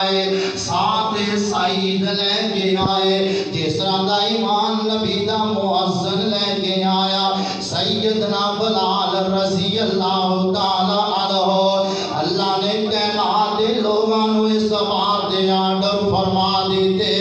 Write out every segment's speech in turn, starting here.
ساتھ سعید لے کے آئے، جس طرح دا ایمان نبی دا مؤذن لے کے آیا سیدنا بلال رضی اللہ تعالی عنہ۔ اللہ نے کائنات دے لوگاں نو اس بات دے آرڈر فرما دیتے،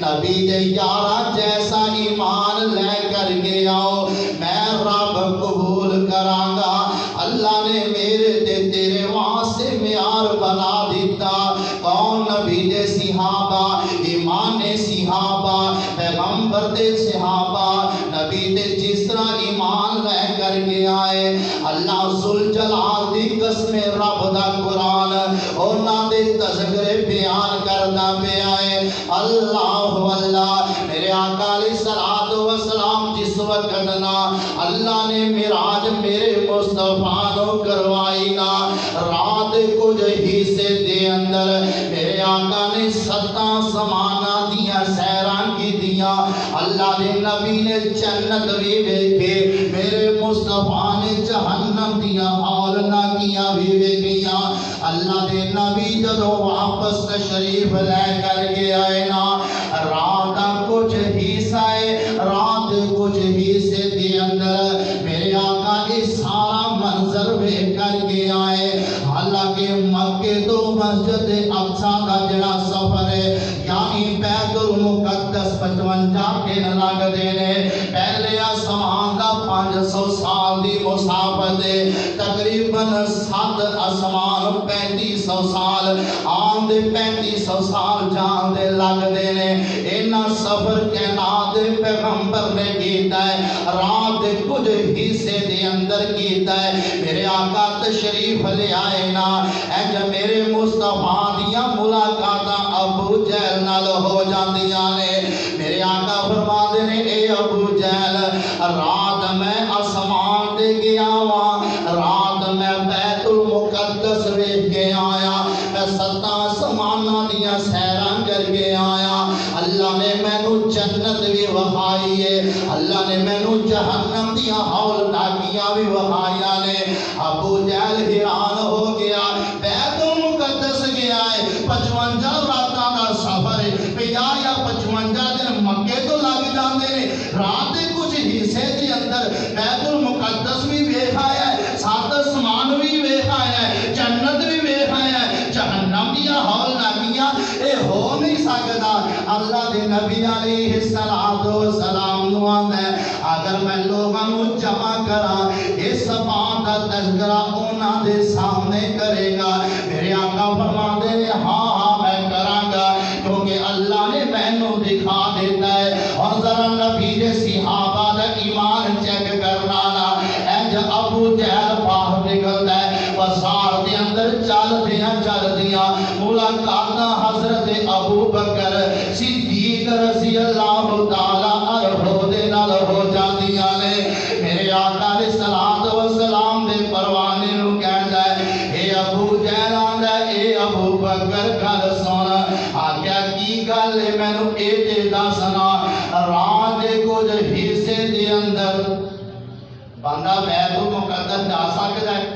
نبی دے یارہ جیسا ایمان لے کر کے آؤ، میں رب قبول کراں گا۔ اللہ نے میرے تے تیرے واسطے معیار بنا دیتا، کون؟ نبی دے صحابہ، ایمان صحابہ، پیغمبر دے صحابہ، نبی دے جس طرح ایمان لے کر کے آئے۔ اللہ ذوالجلال دی قسم رب دا قرآن انہاں دے تذکرے بیان کردا پیا ہے۔ اللہ اللہ، میرے آقا علیہ الصلوۃ والسلام جس وقت نا اللہ نے معراج میرے مصطفیٰ نو کروائی نا، رات کچھ حصے دے اندر میرے آقا نے ستاں سمانہ دیا سیران کی دیا۔ اللہ دے نبی نے جنت بھی ویکھے، میرے مصطفیٰ نے جہنم دیا اور نہ کیا بھی ویکھیا۔ اللہ دے نبی جدو واپس تشریف لے کر کے آئے نا، رات کچھ حصہ رات کچھ حصے دے اندر میرے آقا اس سارا منظر ویکھ کر کے آئے۔ حالانکہ مکے تو مسجد اقصی دا جڑا سفر ہے یعنی بیت المقدس 55 دن لگ دے نے، پہلے آسمان دا 500 سال دی مسافت ہے، تقریباً 7 آسمان 3500 سال آن دے 3500 سال جان دے لگ دے نے۔ اینا سفر کائنات دے پیغمبر نے کیتا ہے، رات کچھ حصے دے اندر کیتا ہے۔ میرے آقا تشریف لے آئے نا، اے جب میرے مصطفیٰ دیا ملاقاتاں ابو جہل نال ہو جاندیاں نے، میرے آقا فرما دے نے اے ابو جہل، رات میں آسمان دے گیا وہاں، رات میں بیت المقدس ویکھ کے آیا، میں 7 آسماناں دیا سیراں کر کے آیا۔ اللہ نے مینوں جنت بھی وکھائی ہے، اللہ نے مینوں جہنم دیا ہول ناکیاں بھی وکھائیاں نے۔ ابو جہل حیران ہو گیا، بیت المقدس گیا ہے، 55 راتاں دا سفر ہے، 50 یا 55 دن مکے تو لگ جاندے نے، رات کچھ حصے دے اندر بیت المقدس بھی ویکھ آیا ہے، 7 آسمان بھی ویکھ آیا ہے، جنت بھی ویکھ آیا ہے، جہنم دیا ہول ناکیاں اے ہو نہیں سکدا۔ اللہ دے نبی علیہ السلام نو آندا ہے اگر میں لوگاں نو جمع کراں اس بات دا تذکرہ انہاں دے سامنے کرے گا، میرے آقا فرماندے نے ہاں ہاں میں کراں گا، کیونکہ اللہ نے مینوں دکھا دیتا ہے۔ اور ذرا نبی دے صحابہ دا ایمان چیک کرنا نا، اے جب ابو جہل باہر نکلدا ہے بازار دے اندر چل دیاں ملاقاتاں حضرت ابو بکر صدیق رضی اللہ تعالی عنہ دے نال ہو جاندیاں نے۔ میرے آقا علیہ الصلوۃ والسلام دے پروانے نو کہندا ہے اے ابو جہل آندا اے ابو بکر گل سن، آکھیا کی گل ہے مینوں اے تے دسنا، رات دے کچھ حصے دے اندر بندہ بیت المقدس جا سکدا ہے؟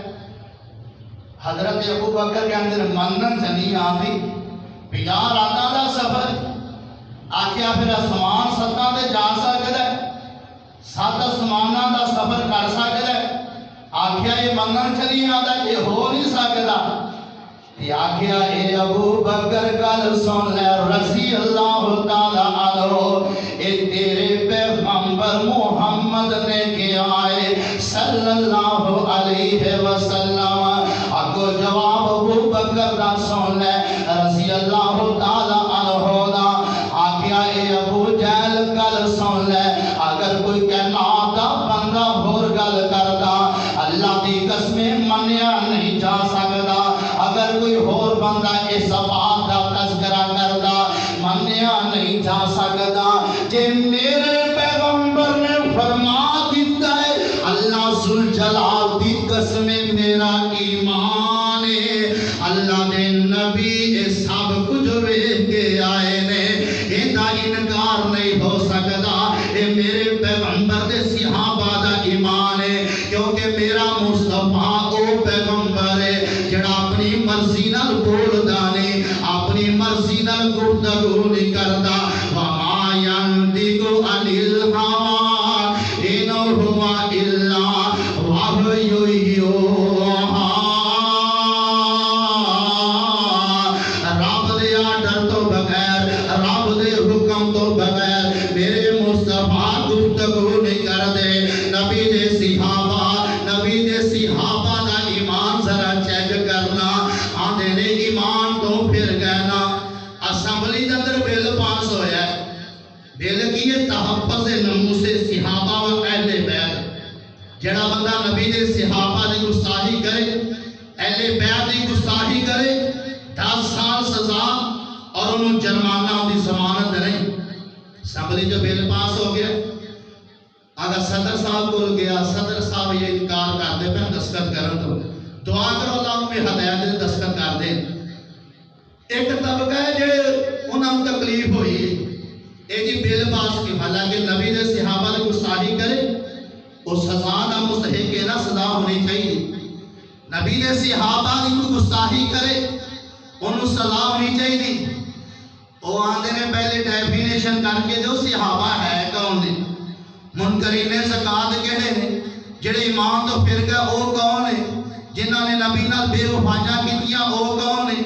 حضرت ابو بکر کے اندر منن چنی آندی، 50 راتاں دا سفر، آکھیا پھر آسمان 7 تے جا سکدا ہے، 7 آسماناں دا سفر کر سکدا ہے؟ آکھیا یہ منن چنی آندا یہ ہو نہیں سکدا۔ آکھیا اے ابو بکر گل سن لے رضی اللہ تعالی عنہ، اے تیرے پیغمبر محمد نے کیا ہے صلی اللہ علیہ وسلم۔ اگو جواب ابو بکر دا سن لے رضی اللہ تعالی عنہ دا، آکھیا اے ابو جہل گل سن لے اگر کوئی کائنات دا بندہ ہور گل کردا اللہ دی قسم منیا نہیں جا سکدا، اگر کوئی ہور بندہ اس بات دا تذکرہ کردا منیا نہیں جا سکدا۔ جے میرے پیغمبر نے فرما دیتا ہے اللہ ذوالجلال دی قسم میرا ایمان ہے، اللہ دے نبی اے سب کچھ ویکھ کے آئے نے، ایندا انکار نہیں ہو سکدا، اے میرے پیغمبر دے صحابہ دا ایمان ہے، کیونکہ میرا مصطفیٰ او پیغمبر ہے جڑا اپنی مرضی نال بولدا نہیں، اپنی مرضی مرضی نال گفتگو نہیں کردا وما ینطق عن الہوا ان هو الا وحی یوحی رب دے آرڈر تو بغیر رب دے حکم تو بغیر میرے مصطفیٰ گفتگو نہیں کردے نبی دے صحابہ دا ایمان ذرا چیک کرنا آندے نے ایمان تو پھر گئنا اسمبلی دا در بل پاس ہویا ہے بل کی یہ تحفظ نموس صحابہ و اہل بیت جڑا بندہ نبی دے صحابہ دی گستاخی کرے اہل بیت دی گستاخی کرے 10 سال سزا اور انہوں جرمانہ دی ضمانت نہیں اسمبلی جو بل پاس ہو گیا اگر صدر صاحب کو گیا صدر صاحب یہ انکار کر دے پہ دستخط کرن تو دعا کرو اللہ میں ہدایت دے دستخط کر دے ایک طبقہ ہے جڑے انہوں تکلیف ہوئی اے جی بل پاس کی حالانکہ نبی دے صحابہ نے گستاخی کرے اس سزا دا مستحق ہے نا سزا ہونی چاہیے نبی دے صحابہ نے گستاخی کرے انہوں سزا ہونی چاہیے وہ آندے نے پہلے ڈیفینیشن کر کے جو صحابہ ہے کون نے منکرین زکات کہڑے نے جڑے ایمان تو پھر گئے او کون نے جنہاں نے نبی نال بے وفایاں کیتیاں او کون نے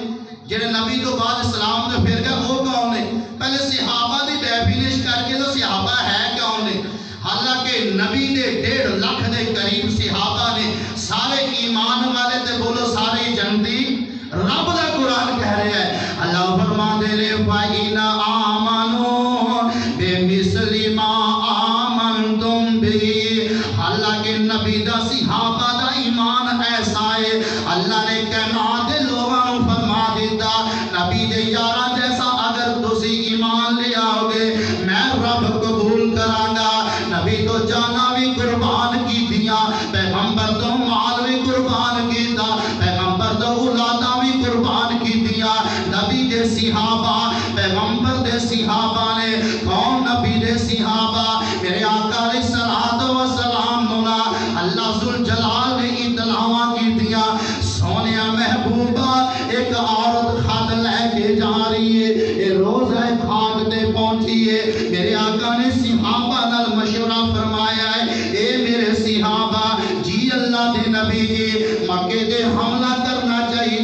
جڑے نبی تو بعد اسلام تو پھر گئے او کون نے پہلے صحابہ دی ڈیفینیشن کر کے تو صحابہ ہے کون نے حالانکہ نبی دے 1.5 لاکھ دے قریب صحابہ نے سارے ایمان والے تے بولو سارے جنتی رب دا قرآن کہہ رہے ہیں اللہ فرما دے رے فَإِنَ آمَنُوا بِمِثْلِ مَا آمَنْتُمْ بِهِ حالانکہ نبی دا صحابہ دا ایمان ایسا ہے اللہ نے کائنات دے لوگوں فرما دیتا نبی دے یاراں جیسا اگر تسی ایمان لے آؤ گے میں رب قبول کراں گا نبی تو جانا بھی قربان کی دیا پیغمبر تو مال بھی قربان کیتا پیغمبر تو اولاداں بھی قربان کی دیا نبی دے صحابہ پیغمبر دے صحابہ نے کون نبی دے صحابہ میرے آقا علیہ السلام مولا اللہ ذوالجلال نے اطلاعاں کی دیا سونیا محبوبہ ایک عورت خط لے کے جا رہی ہے یہ روزہ خاک تے پہنچی ہے میرے آقا نے صحابہ نال مشورہ فرمایا ہے اے میرے صحابہ جی اللہ دے نبی جی مکے دے حملہ کرنا چاہیے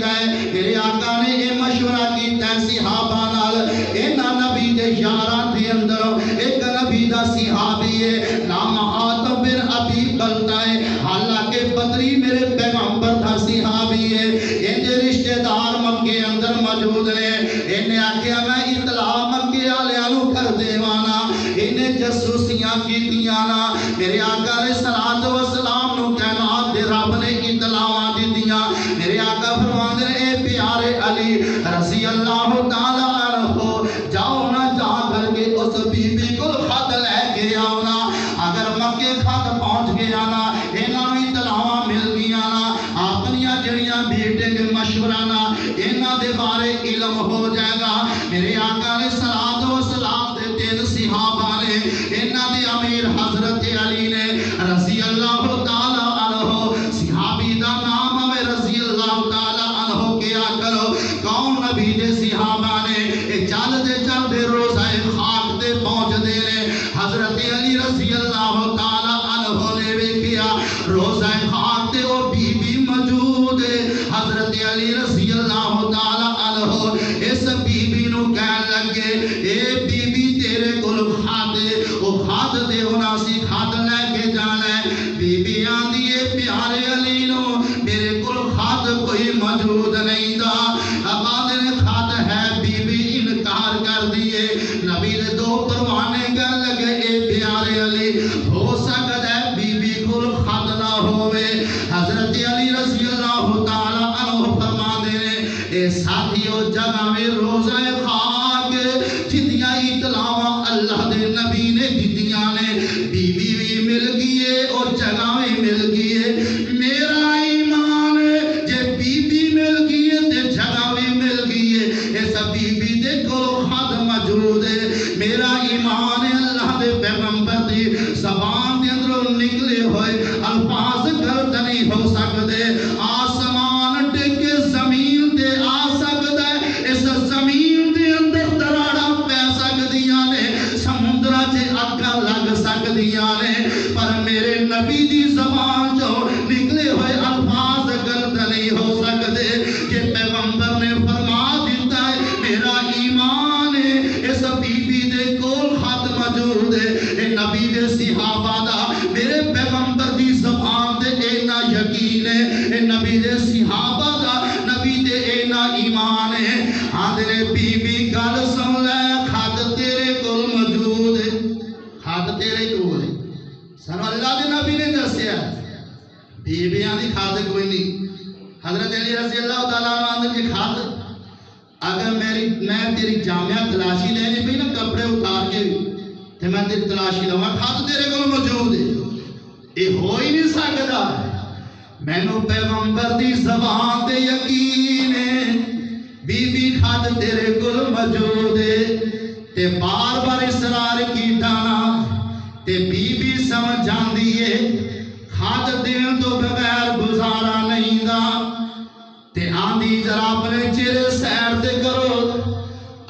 میرے آقا نے یہ مشورہ کیتا ہے صحابہ نال اینا نبی دے یاراں دے اندر ایک نبی دا صحابی ہے نام حاتم بن ابی بلتہ ہے حالانکہ بدری میرے پیغمبر دا صحابی ہے ان دے رشتہ دار مکے اندر موجود نے انہیں آکھیا میں اطلاع مکے والےاں نوں کر دیوانا انہیں جاسوسیاں کیتیاں نا میرے آقا علیہ السلام نوں کائنات دے رب نے اطلاعاں دتیاں میرے آقا فرماندے نے اے پیارے علی رضی اللہ تعالی عنہ جاؤ نا جا کر کے اس بی بی کو خط لے کے آؤ نا اگر مکے خط پہنچ گیا نا انہاں نوں اطلاعاں مل گیاں نا اپنیاں جڑیاں میٹنگ مشورہ نا انہاں دے بارے علم ہو جائے گا میرے آقا علیہ السلام دے 3 صحابہ نے انہاں دے امیر حضرت علی نے رضی اللہ تعالی عنہ صحابی دا نام ہے رضی اللہ تعالی عنہ کیا کرو کون نبی دے صحابہ نے چل دے روزہ خاک تے پہنچ دے نے حضرت علی رضی اللہ تعالی عنہ نے ویکھیا روزہ خاک تے او بی بی موجود ہے حضرت علی رضی اللہ تعالی عنہ اس بی بی نو کہن لگے اے بی بی تیرے کول خط او خط دے ہونا سی خط لے کے جانا ہے بی بی آندی ہے پیارے علی نو میرے کول خط کوئی موجود نہیں دا اباد نے خط ہے بی بی انکار کر دیے نبی نے 2 پروانے کر لگے اے پیارے علی ہو سکتا ہے بی بی کول خط نہ ہوئے حضرت علی رضی اللہ تعالی عنہ فرما دے اے ساتھیو جگہ میں روزہ خاک جتیاں اطلاعاں اللہ دے نبی نے دتیاں نے بی بی بھی مل گئی ہے اور جگہ بھی مل گئی ہے میرا ایمان جے بی بی مل گئی ہے تے جگہ بھی مل گئی ہے اس بی بی دے کول خط موجود ہے میرا ایمان ہے اللہ دے پیغمبر دی زبان دے اندروں نکلے ہوئے الفاظ غلط نہیں ہو سکتے آسمان ٹک زمین تے آ سکتا ہے اس زمین دے بی بی گل سن لے خط تیرے کول موجود ہے خط تیرے کول ہے سانو اللہ دے نبی نے دسیا بیبیاں دی خط کوئی نہیں حضرت علی رضی اللہ تعالیٰ عنہ کے خط اگر میں تیری جامعہ تلاشی لینی پئی نا کپڑے اتار کے تے میں تیری تلاشی لواں خط تیرے کول موجود ہے یہ ہو ہی نہیں سکدا مینوں پیغمبر دی زبان تے یقین ہے بی بی خط تیرے کول موجود ہے تے بار بار اصرار کیتا نا تے بی بی سمجھ جاندی ہے خط دین تو بغیر گزارا نہیں دا تے آندھی ذرا اپنے چہرے سیر تے کرو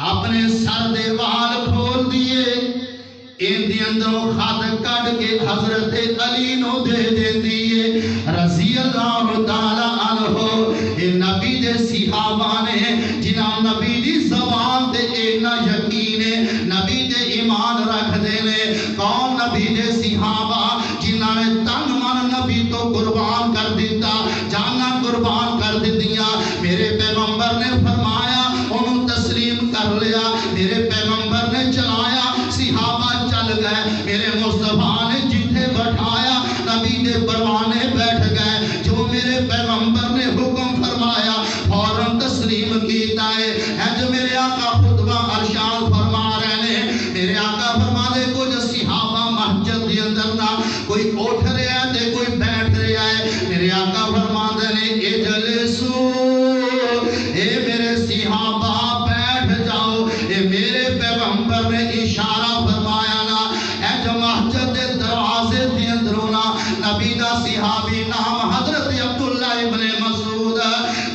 اپنے سر دے وال کھول دیے ان دی اندروں خط کٹ کے حضرت علی نو دے دیندی ہے رضی اللہ تعالی عنہ اے نبی دے صحابہ نے جنہاں نبی دی زبان تے اینا یقین ہے نبی دے ایمان رکھ دینے کون نبی دے صحابہ جنہاں نے تن من نبی تو قربان کر دیتا جانا قربان کر دیتیاں میرے پیغمبر نے فرمایا انہوں تسلیم کر لیا میرے پیغمبر نے چلایا صحابہ چل گئے میرے مصطفیٰ نے جتھے بٹھایا نبی دے پروانے بیٹھ گئے جو میرے پیغمبر نے حکم فرمایا فوراً تسلیم کیتا ہے جو میرے آقا خطبہ ارشاد فرما رہے ہیں میرے آقا فرما دے کچھ صحابہ مسجد دی اندر نہ کوئی اٹھ رہا ہے تے کوئی بیٹھ رہا ہے میرے آقا فرما دے نے اجلسو اے میرے صحابہ بیٹھ جاؤ اے میرے پیغمبر نے اشارہ فرمایا نا اے جو مسجد دے دروازے دے اندروں نا نبی دا صحابی نام حضرت عبداللہ ابن مسعود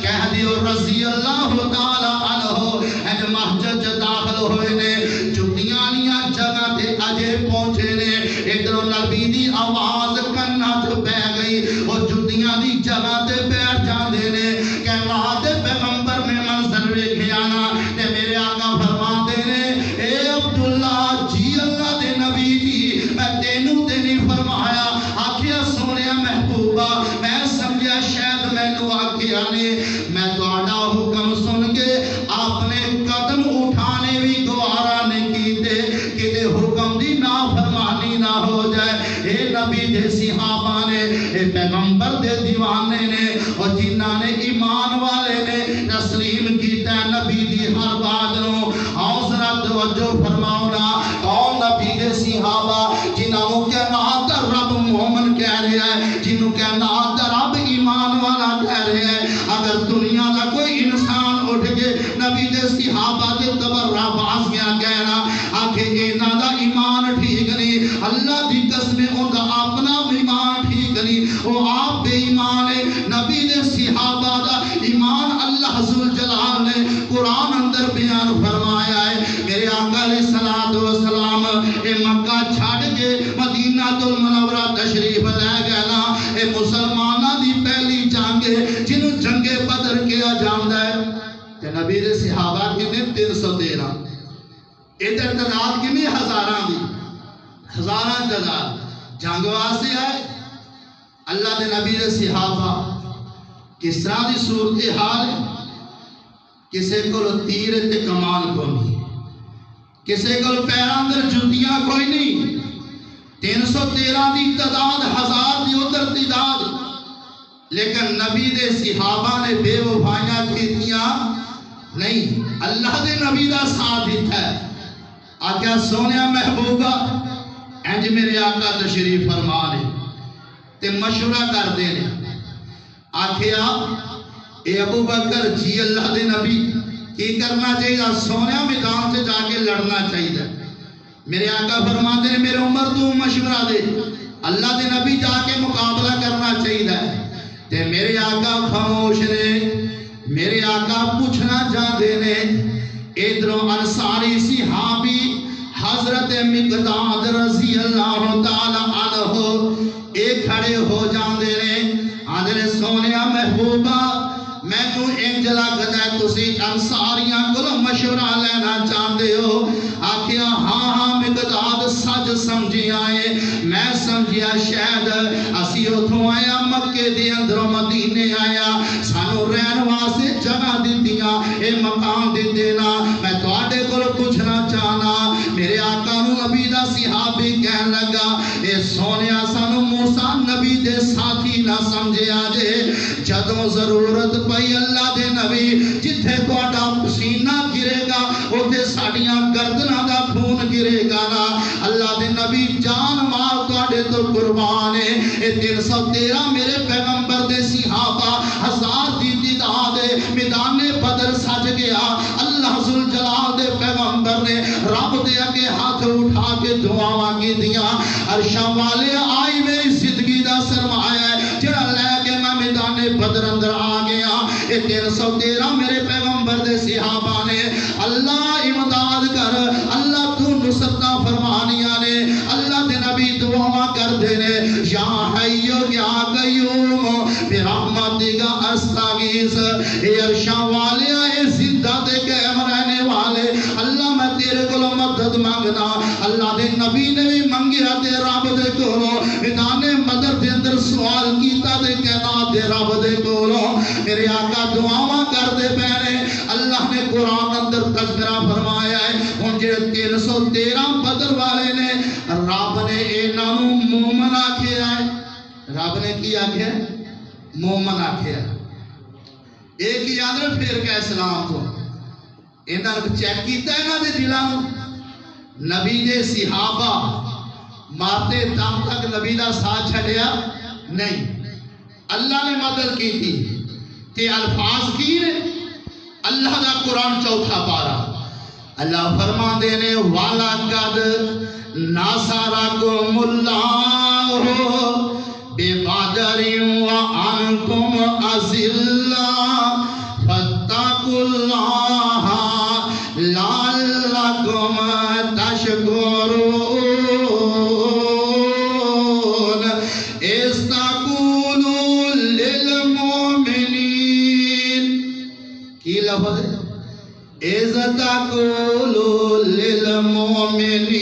کہہ دیو رضی اللہ تعالی عنہ اے جو مسجد داخل ہوئے نے جتیاں نیاں جگہ تے اجے پہنچے نے ادھروں نبی دی آواز کنا جو بہ گئی اور جتیاں دی جگہ تے بیٹھ جاندے نے کہ اللہ دے پیغمبر میں منظر ویکھیا نا تے میرے آقا فرماندے نے اے عبداللہ جی اللہ دے نبی جی میں تینوں تے نہیں فرمایا آکھیا سونیا محبوبہ میں سمجھیا شاید مینوں آکھیا نے میں تہاڈا حکم سن کے اپنے قدم اٹھانے بھی گوارا نہیں کیتے کہ حکم دی نافرمانی نہ ہو جائے اے نبی دے صحابہ نے اے پیغمبر دے دیوانے نے اور جنہاں نے ایمان والے نے تسلیم کیتا ہے نبی دی ہر بات نو حوصلہ توجہ فرماؤ نا کون نبی دے صحابہ جنہوں کے نام دا رب مومن کہہ رہا ہے جنہوں کے نام دا رب ایمان والا کہہ رہا ہے اگر دنیا دا کوئی انسان اٹھ کے نبی دے صحابہ دے تبرہ باز گیا کہنا آکھے اینا دا ایمان ٹھیک نہیں اللہ دی قسم ان دا اپنا ایمان ٹھیک نہیں وہ آپ بے ایمان ہے نبی دے صحابہ دا ایمان اللہ ذوالجلال نے قرآن اندر بیان فرمایا ہے میرے آقا علیہ السلام اے مکہ چھاڑ کے مدینہ المنورہ تشریف لے گئے نا اے مسلمانہ دی پہلی جنگ جنہوں جنگ بدر کیا جاندہ ہے کہ نبی دے صحابہ کتنے 313 ادھر تعداد کتنی ہزاراں دی ہزاراں تعداد جنگ واسطے آئے اللہ دے نبی دے صحابہ کس طرح دی صورتحال ہے کسے کو تیر تے کمان کو نہیں کسے کو پیراں اندر جتیاں کوئی نہیں 313 دی تعداد ہزار دی ادھر تعداد لیکن نبی دے صحابہ نے بے وفائیاں کیتیاں نہیں اللہ دے نبی دا ساتھ دیتا ہے آقا سونیا محبوبہ انج میرے آقا تشریف فرما لے تے مشورہ کر دینے آکھیا اے ابو بکر جی اللہ دے نبی کی کرنا چاہیے سونیا میدان سے جا کے لڑنا چاہیے میرے آقا فرما دے میرے عمر تو مشورہ دے اللہ دے نبی جا کے مقابلہ کرنا چاہیے تے میرے آقا خاموش نے میرے آقا پوچھنا چاہتے نے ادھروں انصاری صحابی حضرت مقداد رضی اللہ تعالی عنہ ایک کھڑے ہو جاندے نے آدھے سونیا محبوبہ میں تو انج لگدا ہے تسی انصاریاں کولوں مشورہ لینا چاہتے ہو آکھیا ہاں ہاں مقداد سچ سمجھی آئے میں سمجھیا شاید اسی اتھوں آیا مکے دے اندروں مدینے آیا سانو رہن واسطے جگہ دیتیاں اے مقام دیتے نا میں تواڈے کول پوچھنا چاہنا میرے آقا نو نبی دا صحابی کہن لگا اے سونیا سانو موسیٰ نبی دے ساتھی نہ سمجھے آجے جدوں ضرورت پئی اللہ دے نبی جتھے تواڈا پسینہ گرے گا اوتھے ساڈیاں گردناں دا خون گرے گا نا اللہ دے نبی جان مال تواڈے تو قربان ہے اے 313 میرے پیغمبر دے صحابہ 1000 دی تعداد میدان بدر سج گیا اللہ ذوالجلال دے پیغمبر نے رب دے اگے ہاتھ اٹھا کے دعاواں کی دیاں عرشاں والے آئی میری زندگی دا سرمایہ ہے جڑا لے کے میں میدان بدر اندر آ گیا اے 313 میرے پیغمبر دے صحابہ نے اللہ امداد کر اللہ تو نصرتاں فرمانیاں نے اللہ دے نبی دعاواں کر دے نے یا حیو یا قیوم برحمتک استغیث اے عرشاں والے اے زندہ دے قائم رہنے والے اللہ میں تیرے کولوں مدد مانگنا اللہ دے نبی نے بھی منگیا تے رب دے کولوں میدان بدر دے اندر سوال کیتا تے کائنات دے رب دے کولوں میرے آقا دعاواں کر دے پینے اللہ نے قرآن اندر تذکرہ فرمایا ہے ہن جڑے 313 بدر والے نے رب نے انہاں نوں مومن آکھیا ہے رب نے کی آکھیا مومن آکھیا ایک ہی آدھر پھر کہ اسلام تو انہاں نے چیک کیتا ہے انہاں دے دلاں نبی دے صحابہ مارتے دم تک نبی دا ساتھ چھڈیا نہیں اللہ نے مدد کی تھی تے الفاظ کی نے اللہ دا قرآن چوتھا پارا اللہ فرما دینے وَلَقَدْ نَصَرَكُمُ اللَّهُ بِبَدْرٍ وَأَنْتُمْ أَذِلَّةٌ فَاتَّقُوا اللَّهَ لَعَلَّكُمْ تَشْكُرُونَ إِذْ تَقُولُوا لِلْمُؤْمِنِينَ کی لفظ ہے إِذْ تَقُولُوا لِلْمُؤْمِنِينَ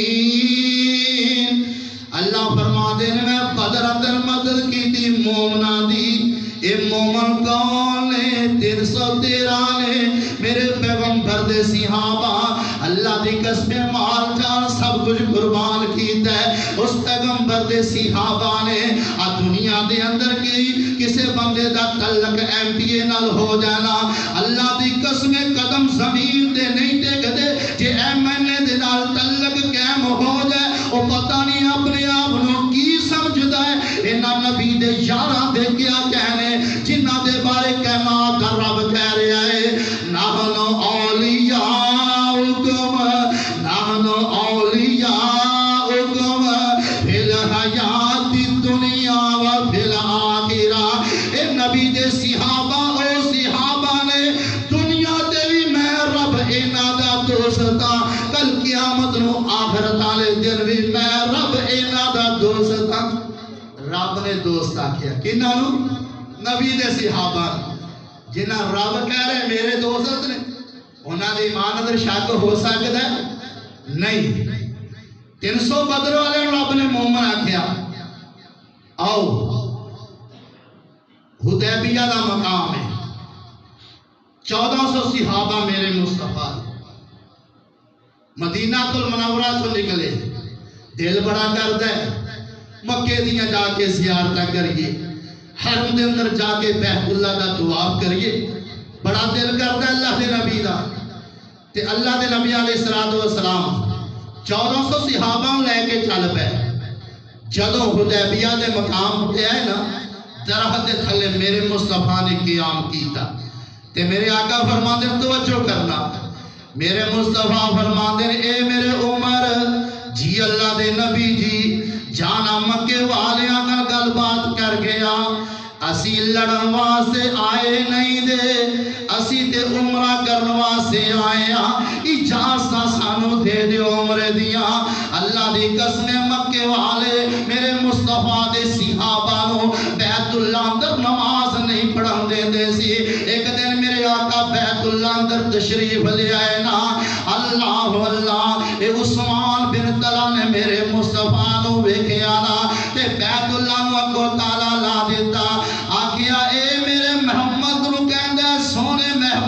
اللہ فرما دینے میں بدر اندر مدد کی تھی مومنہ دی اے مومن کون ہے 313 نے میرے پیغمبر دے صحابہ اللہ دی قسم مال جان سب کچھ قربان کیتا ہے اس پیغمبر دے صحابہ نے دنیا دے اندر کی کسے بندے دا تعلق ایم پی اے نال ہو جانا اللہ دی قسم قدم زمین دے نہیں ٹک دے جے ایم این اے دے نال تعلق قائم ہو جائے او پتہ نہیں اپنے آپ نو کی سمجھدا ہے انہاں نبی دے یاراں دے کیا کہنے جنہاں دے بارے کائنات دا رب کہہ رہا ہے نحن اولیاؤکم نحن اولیاؤکم فی الحیات الدنیا و فی الآخرہ اے نبی دے صحابہ او صحابہ نے دنیا دے بھی میں رب انہاں دا دوستا کل قیامت نو آخرت والے دن بھی میں رب انہاں دا دوستا رب نے دوست آکھیا کنہاں نو نبی دے صحابہ جنہاں رب کہہ رہے میرے دوست نے انہاں دی ایمان اندر شک ہو سکتا ہے نہیں 300 بدر والے رب نے مومن آکھیا آؤ حدیبیہ دا مقام ہے 1400 صحابہ میرے مصطفیٰ مدینہ المنورہ تو نکلے دل بڑا کرتا ہے مکے دیاں جا کے زیارتہ کریے حرم دے اندر جا کے بیت اللہ دا طواف کریے بڑا دل کرتا ہے اللہ دے نبی دا تے اللہ دے نبی علیہ السلام 1400 صحابہ لے کے چل پے جدوں حدیبیہ دے مقام تے آئے نا درخت دے تھلے میرے مصطفیٰ نے قیام کیتا تے میرے آقا فرماندے توجہ کرنا میرے مصطفیٰ فرماندے اے میرے عمر جی اللہ دے نبی جی جانا مکے والے آنگا گل بات کر گیا اسی لڑن واسے آئے نہیں دے اسی تے عمرہ کرن واسے آئے اجازت سانو دے دے عمرے دیا اللہ دی قسم مکے والے میرے مصطفیٰ دے صحابہ نو بیت اللہ اندر نماز نہیں پڑھن دے دے سی ایک دن میرے آقا بیت اللہ اندر تشریف لے آئے نا اللہ اللہ اے عثمان بن طلحہ نے میرے مصطفیٰ نو ویکھے آنا تے بیت اللہ نو اگو تالا لا دیتا آکھیا اے میرے محمد نو کہندا سونے محبوب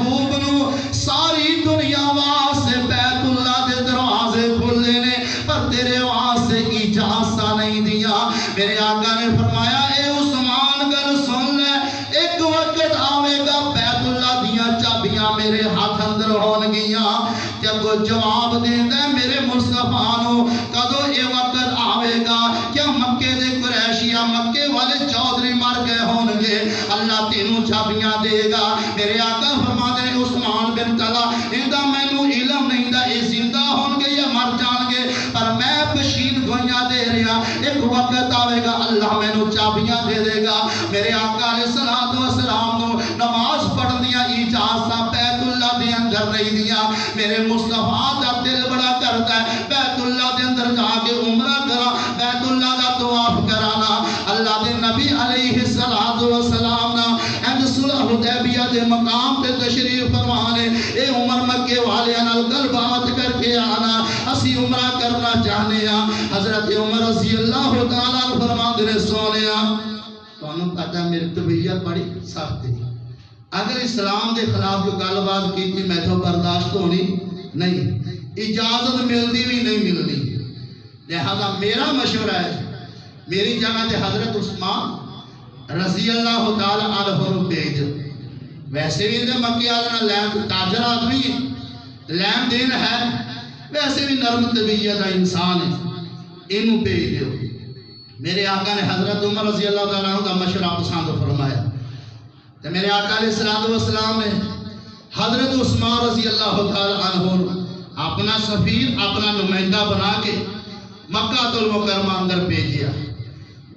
جواب دیندہ ہے میرے مصطفیٰ نو کدو اے وقت آوے گا کیا مکے دے قریشیا مکے والے چودھری مر گئے ہون گے اللہ تینوں چابیاں دے گا میرے آقا فرماتے ہیں عثمان بن طلحہ اندہ میں نو علم نہیں دا اے زندہ ہون گے یا مر جان گے پر میں پشین گوئیاں دے رہا ایک وقت آوے گا اللہ میں نو چابیاں دے دے گا میرے آقا علیہ السلام نو نماز پڑھن دیا اجازت بیت اللہ دے اندر نہیں دیا میرے مصطفیٰ دا دل بڑا کرتا ہے بیت اللہ دے اندر جا کے عمرہ کرا بیت اللہ دا طواف کرانا اللہ دے نبی علیہ السلام نا اند صلح حدیبیہ دے مقام تے تشریف فرمانے اے عمر مکے والے نال گل بات کر کے آنا اسی عمرہ کرنا چاہنے حضرت عمر رضی اللہ تعالیٰ فرماندے نے سونے تو انہوں پتا میری طبیعت بڑی سخت ہے اگر اسلام دے خلاف جو گل بات کی تھی میں تو برداشت ہونی نہیں اجازت ملتی بھی نہیں ملنی لہذا میرا مشورہ ہے میری جگہ دے حضرت عثمان رضی اللہ تعالیٰ عنہ بھیج ویسے بھی دے مکی آدھنا لین تاجر آدمی ہے لین دین ہے ویسے بھی نرم طبیعت انسان ہے انہوں بھیج دیو میرے آقا نے حضرت عمر رضی اللہ تعالیٰ عنہ کا مشورہ پسند فرمایا تو میرے آقا علیہ السلام نے حضرت عثمان رضی اللہ تعالیٰ عنہ اپنا سفیر اپنا نمائندہ بنا کے مکہ المکرمہ اندر بھیجیا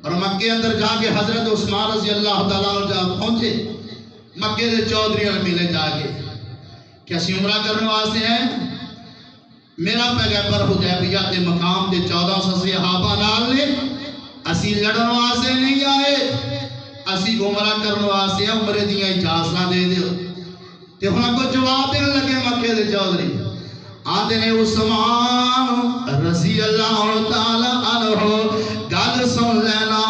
اور مکے اندر جا کے حضرت عثمان رضی اللہ تعالیٰ عنہ جا پہنچے مکے دے چودھری ملے جا کے کہ اسی عمرہ کرنے واسطے ہیں میرا پیغمبر حدیبیہ دے مقام دے 1400 صحابہ نال نے اسی لڑن واسطے نہیں آئے اسی عمرہ کرنے واسطے عمرے دیاں اجازتاں دے دیو تے ہن کو جواب دینے لگے مکے دے چودھری آندے نے عثمان رضی اللہ تعالی عنہ گل سن لینا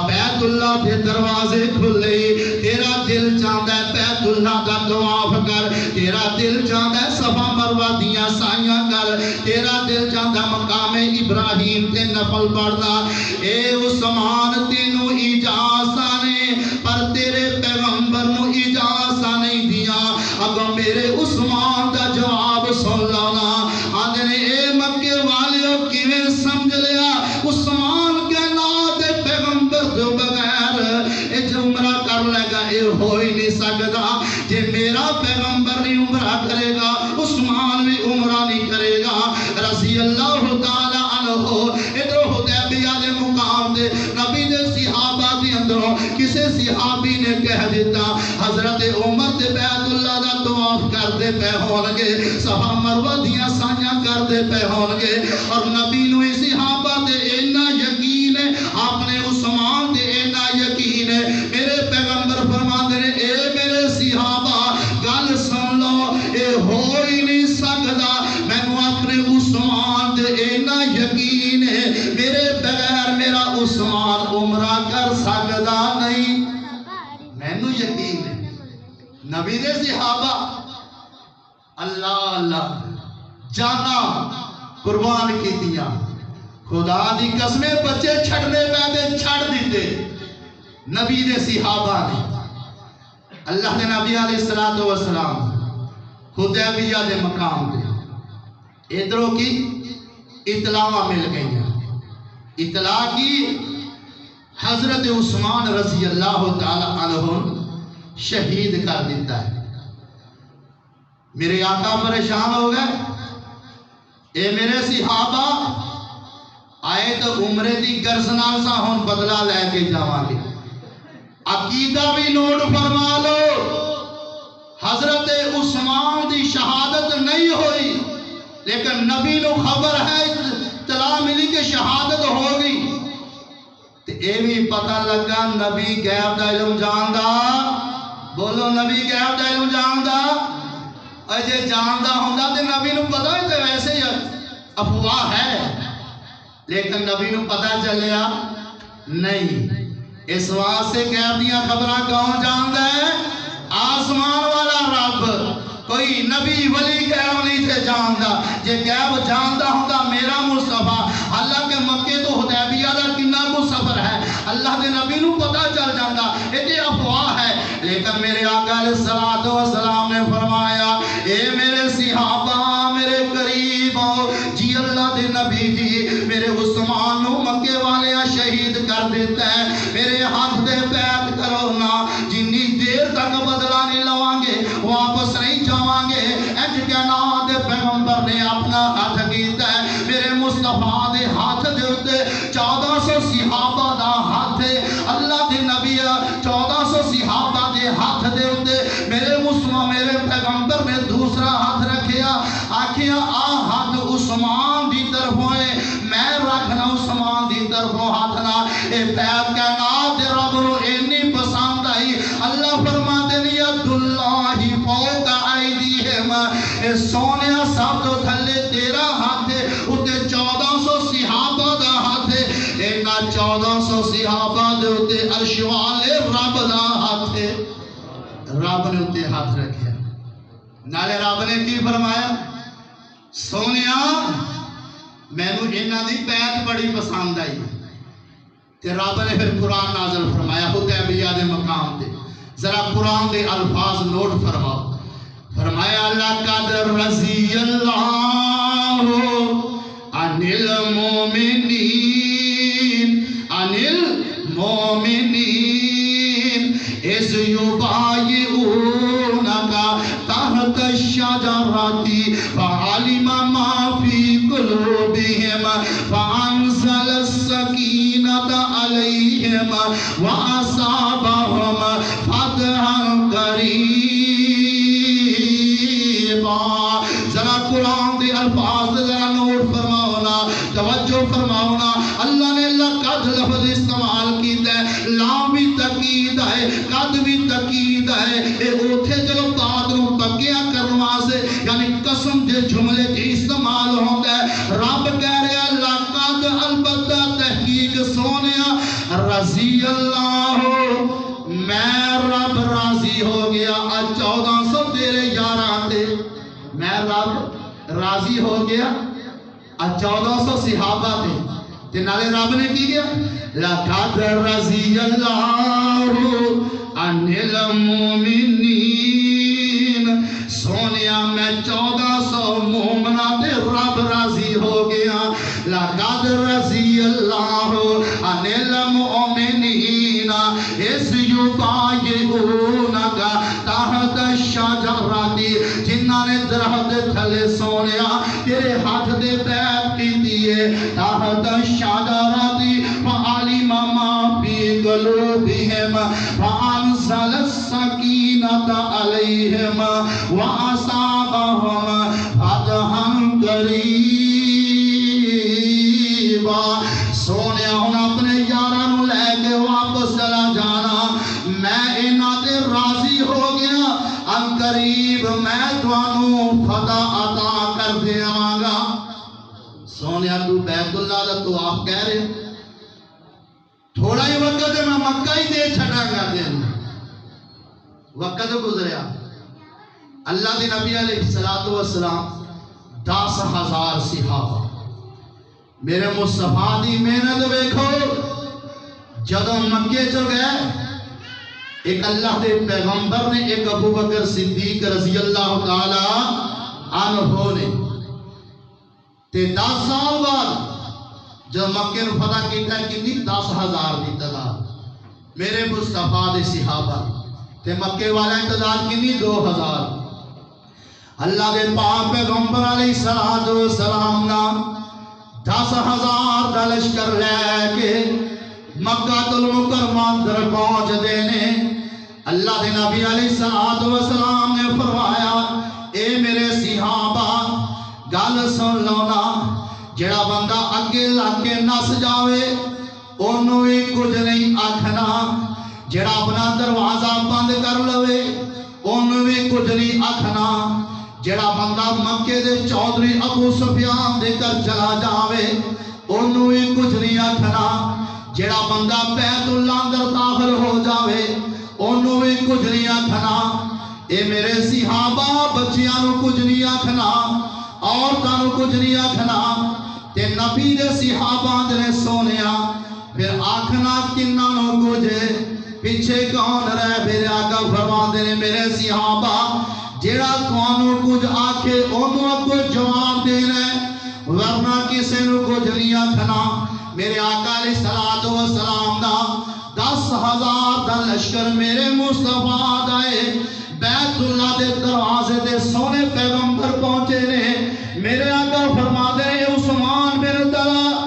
بیت اللہ دے دروازے کھلے تیرا دل چاہتا ہے بیت اللہ دا طواف کر تیرا دل چاہتا ہے صفا مروہ دیاں سائیاں کر تیرا دل چاہتا ہے مقام ابراہیم تے نفل پڑھنا اے عثمان تینوں اجازت نے پر تیرے پیغمبر نو اجازت نہیں دیا اگر میرے عثمان دا جواب سن لانا آدھے نے اے مکے والیوں کیویں سمجھ لیا عثمان کے ناتے پیغمبر دو بغیر اے جو عمرہ کر لے گا اے ہو ہی نہیں سکتا جے میرا پیغمبر نہیں عمرہ کرے گا عثمان بھی عمرہ نہیں کرے گا رضی اللہ تعالی عنہ ادھر حدیبیہ دے مقام دے نبی دے صحابہ دے اندروں کسے صحابی نے کہہ دیتا حضرت عمر دے بیت اللہ دا طواف کر دے پہ ہونگے صفا مروہ دیاں سائیاں کر دے پہ ہونگے اور نبی نو صحابہ دے اینا یقین ہے اپنے عثمان دے اینا یقین ہے میرے پیغمبر فرما دے اے میرے صحابہ گل سن لو اے ہو ہی نہیں سکتا میں نو اپنے عثمان دے اینا یقین ہے میرے بغیر میرا عثمان عمرہ کر سکتا نہیں میں نو یقین ہے نبی دے صحابہ اللہ اللہ جانا قربان کی دیا خدا دی قسمیں بچے چھڑنے پیدے چھڑ دیتے نبی دے صحابہ نے اللہ دے نبی علیہ السلام حدیبیہ دے مقام دے ادھروں کی اطلاع مل گئی ہیں اطلاع کی حضرت عثمان رضی اللہ تعالی عنہ شہید کر دیتا ہے میرے آقا پریشان ہو گئے اے میرے صحابہ آئے تو عمرے دی گرزنال سا ہون بدلہ لے کے جاواں گے عقیدہ بھی نوٹ فرما لو حضرت عثمان دی شہادت نہیں ہوئی لیکن نبی نو خبر ہے اطلاع ملی کہ شہادت ہو گئی تو اے بھی پتہ لگا نبی غیب دا علم جاندا بولو نبی غیب دا علم جاندا اجے جاندا ہوندا تے نبی نو پتہ ہے تے ویسے ہی افواہ ہے لیکن نبی نو پتہ چلیا نہیں اس واسطے غیب دیاں خبراں کون جاندا ہے آسمان والا رب کوئی نبی ولی غیب نہیں تھے جاندا جے غیب جاندا ہوندا میرا مصطفیٰ اللہ کے مکے تو حدیبیہ دا کنا کو سفر ہے اللہ دے نبی نو پتہ چل جاندا اے افواہ ہے لیکن میرے آقا علیہ السلام نے فرمایا اے میرے صحابہ میرے قریب پاؤ جی اللہ دے نبی جی میرے عثمان نو مکے والے شہید کر دیتا ہے میرے ہاتھ دے بیعت کرو نا جنی دیر تک بدلہ نہیں لوان گے واپس نہیں جاوان گے اج کائنات دے پیغمبر نے اپنا ہاتھ کیتا ہے میرے مصطفیٰ دے ہاتھ دے اتے 1400 صحابہ دا ہاتھ ہے اللہ دے نبی 1400 صحابہ دے ہاتھ دے اتے میرے مصطفیٰ میرے پیغمبر نے دوسرا ہاتھ رکھیا آکھیا آ ہاتھ عثمان دی طرف ہوئے میں رکھنا عثمان دی طرف ہاتھ نہ اے بیعت کائنات دے رب نو اینی پسند آئی اللہ فرماتے ہیں ید اللہ فوق ایدیہم اے سونیا سب تو تھلے تیرا ہاتھ ہے اتے 1400 صحابہ دا ہاتھ ہے اینا 1400 صحابہ دے اتے عرش والے رب دا ہاتھ ہے رب نے اتے ہاتھ رکھیا نالے رب نے کی فرمایا سونیا میں نو اینا دی بیعت بڑی پسند آئی تے رب نے پھر قرآن نازل فرمایا حدیبیہ دے مقام دے ذرا قرآن دے الفاظ نوٹ فرماؤ فرمایا لقد رضی اللہ عن المومنین اذ یبایعونک تحت الشجرۃ فعلم ما فی قلوبہم فانزل السکینۃ علیہم واصابہم فتحا قریبا ذرا قرآن دے الفاظ ذرا نوٹ فرماؤنا توجہ فرماؤنا اللہ نے لقد لفظ استعمال کیتا ہے لام بھی تقید ہے قد بھی تقید ہے اے اوتھے جلو بات نو پکیا کرنا سے یعنی قسم دے جملے جی استعمال ہوتا ہے رب کہہ رہے ہیں لقد البتہ تحقیق سونیا رضی اللہ میں رب راضی ہو گیا 1400 تیرے یاران دے میں رب راضی ہو گیا 1400 صحابہ تھے تے نالے رب نے کی گیا لقد رضی اللہ عن المومنین سونیا میں 1400 مومنہ تے رب راضی ہو گیا لقد رضی اللہ عن المومنین اذ یبایعونک تحت الشجرۃ جنہاں نے درخت تھلے سونیا تیرے ہاتھ دے بیعت کی دیئے تحت الشجرۃ فعلم ما فی قلوبہم فانزل السکینۃ علیہم واصابہم فتحا قریبا سونیا ہن اپنے یاراں نو لے کے واپس چلا جانا میں انہاں تے راضی ہو گیا ان قریب میں تانوں فتح عطا کر دیواں گا سونیا تو بیت اللہ دا تو آپ کہہ رہے تھوڑا ہی وقت ہے میں مکہ ہی دے چھڑا کر دیں وقت گزریا اللہ دی نبی علیہ السلام 10,000 صحابہ میرے مصطفیٰ دی محنت دیکھو جدوں مکے چل گئے ایک اللہ دے پیغمبر نے ایک ابو بکر صدیق رضی اللہ تعالی عنہ نے تے 10 سال بعد جو مکے نو فتح کیتا ہے کتنی 10,000 دی تعداد میرے مصطفیٰ دے صحابہ تے مکے والا تعداد کتنی 2,000 اللہ دے پاک پیغمبر علیہ السلام نا 10,000 دا لشکر لے کے مکہ المکرمہ در پہنچ دینے اللہ دے نبی علیہ السلام نے فرمایا اے میرے صحابہ گل سن لو نا جڑا بندہ اگے لگ کے نس جاوے انہوں ہی کچھ نہیں آکھنا جڑا اپنا دروازہ بند کر لوے انہوں ہی کچھ نہیں آکھنا جڑا بندہ مکے دے چودھری ابو سفیان دے کر چلا جاوے انہوں ہی کچھ نہیں آکھنا جڑا بندہ بیت اللہ اندر داخل ہو جاوے انہوں ہی کچھ نہیں آکھنا اے میرے صحابہ بچیاں نو کچھ نہیں آکھنا عورتاں نو کچھ نہیں آکھنا تے نبی دے صحابہ نے سونیا پھر آکھنا کناں نو کچھ پیچھے کون رہ پھر آقا فرماندے نے میرے صحابہ جیڑا تانوں کچھ آکھے انہوں کو جواب دینا ہے نہیں آکھنا میرے آقا علیہ السلام دا 10,000 دا لشکر میرے مصطفیٰ دائے بیت اللہ دے دروازے دے سونے پیغمبر پہنچے نے میرے آقا فرما دے عثمان بن طلحہ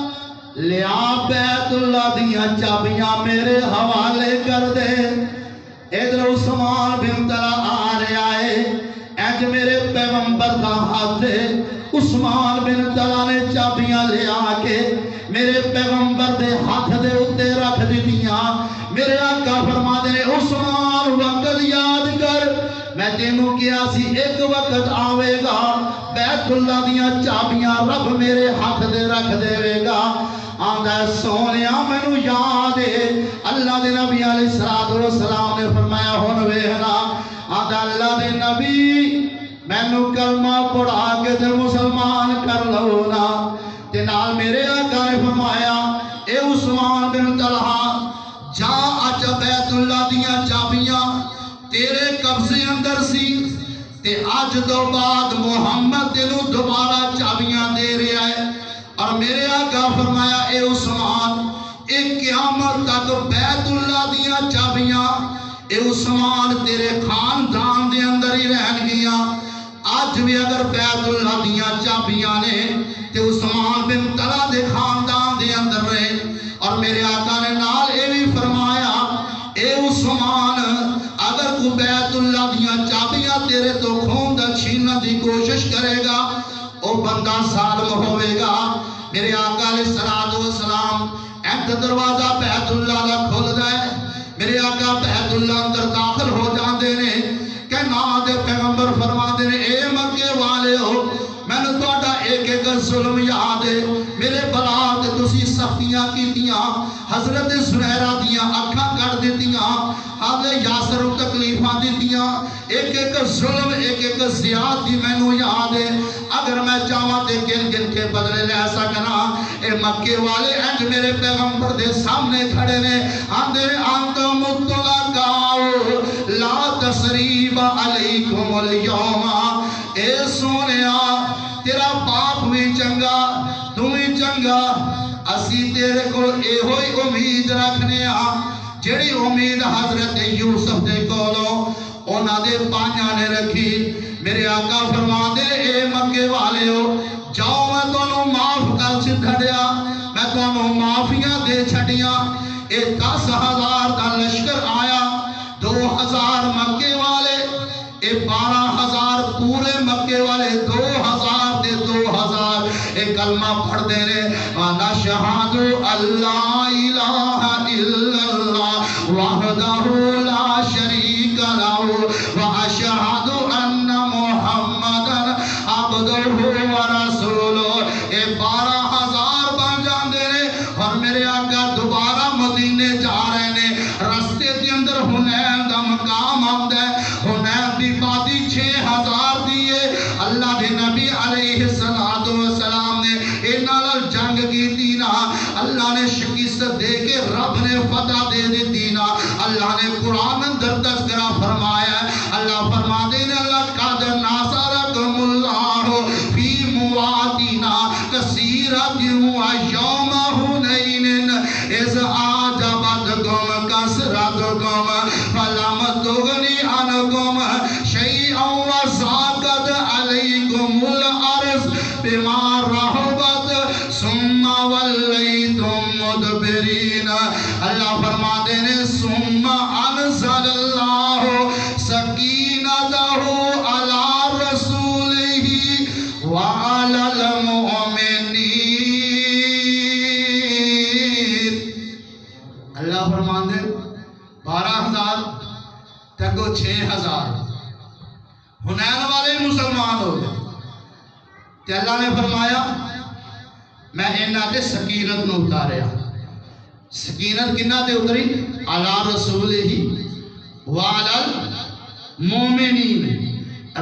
لیا بیت اللہ دیا چابیاں میرے حوالے کر دے ادھر عثمان بن طلحہ آ رہا ہے ایج میرے پیغمبر دا ہاتھ ہے عثمان بن طلحہ نے چابیاں لے آکے میرے پیغمبر دے ہاتھ دے اتے رکھ دیتیاں میرے آقا فرما دے عثمان وقت یاد کر میں تینوں کیا سی ایک وقت آوے گا بیت اللہ دیا چابیاں رب میرے ہاتھ دے رکھ دے گا آندہ سونیا میں نو یاد ہے اللہ دے نبی علیہ السلام نے فرمایا ہون ویہنا آندہ اللہ دے نبی میں نو کلمہ پڑھا کے تے مسلمان کر لونا تے نال میرے آقا نے فرمایا اے عثمان بن طلحہ جا اچ بیت اللہ دیا چابیاں تیرے قبضے اندر سی تے آج دو بعد محمد تینوں دوبارہ چابیاں دے رہا ہے اور میرے آقا فرمایا اے عثمان اے قیامت تک بیت اللہ دیا چابیاں اے عثمان تیرے خاندان دے اندر ہی رہن گیا آج بھی اگر بیت اللہ دیا چابیاں نے تے عثمان بن طلحہ دے خاندان دے اندر رہے اور میرے آقا نے نال اے بھی فرمایا اے عثمان اگر کو بیت اللہ دیا چابیاں تیرے تو خون دا چھینہ دی کوشش کرے گا او بندہ ظالم ہوئے گا میرے آقا علیہ السلام ایک دروازہ بیت اللہ دا کھول جائے میرے آقا بیت اللہ اندر داخل ہو جاندے نے کہ نا دے پیغمبر فرما دے نے اے مکے والے ہو میں نے توڑا ایک ایک ظلم یاد ہے میرے بلاد تسی سختیاں کی دیاں حضرت زہرہ دیاں اکھا کر دیتیاں آگے یاسر تکلیفاں دیتیاں ایک ایک ظلم ایک ایک زیادتی میں نو یاد ہے اگر میں چاہاں دے گن گن کے بدلے لے سکنا اے مکے والے اینج میرے پیغمبر دے سامنے کھڑے نے آندے آنتا مطلقاؤ لا تسریب علیکم اليوم اے سونیا تیرا باپ بھی چنگا تمہیں چنگا اسی تیرے کو اے ہوئی امید رکھنے جڑی امید حضرت یوسف دے کولو اونا دے پانیاں نے رکھی میرے آقا فرما دے اے مکے والے ہو جاؤ میں تونوں معاف کر چھڑیا میں تونوں معافیاں دے چھڑیا اے 10,000 دا لشکر آیا 2,000 مکے والے اے 12,000 پورے مکے والے 2,000 دے 2,000 اے کلمہ پڑھ دے رہے وَنَشْهَدُ أَلَّا إِلَهَ إِلَّا اللَّهُ وَحْدَهُ لَا شَرِيكَ لَهُ وَأَشْهَدُ أَنَّ مُحَمَّدًا عَبْدُهُ وَرَسُولُهُ اے 12,000 بن جاندے نے اور میرے آقا دوبارہ مدینے جا رہے نے رستے کے اندر حنین دا مقام آمد ہے حنین دی بادی 6,000 دیئے اللہ دے نبی علیہ السلام نے انال جنگ کی دینا اللہ نے شکست دے کے رب نے فتح دے دی دینا اللہ نے قرآن اندر تذکرہ فرمایا ہے اللہ فرما دینے اللہ قد ناصرکم اللہ فی مواتینا کثیرت یوم حنین اذ آجبتکم کثرتکم فلم تغنی عنکم شیئا وزاقت علیکم الارض بما رحبت ثم ولیتم مدبرین اللہ فرما دینے ثم انزل اللہ سکینتہ علی رسولہ وعلی المؤمنین اللہ فرما دے 12,000 تکو 6,000 حنین والے مسلمان ہو گئے کہ اللہ نے فرمایا میں انہاں دے سکینت نو اتاریا سکینت کنہ دے اتری علی رسول ہی وعلی المومنین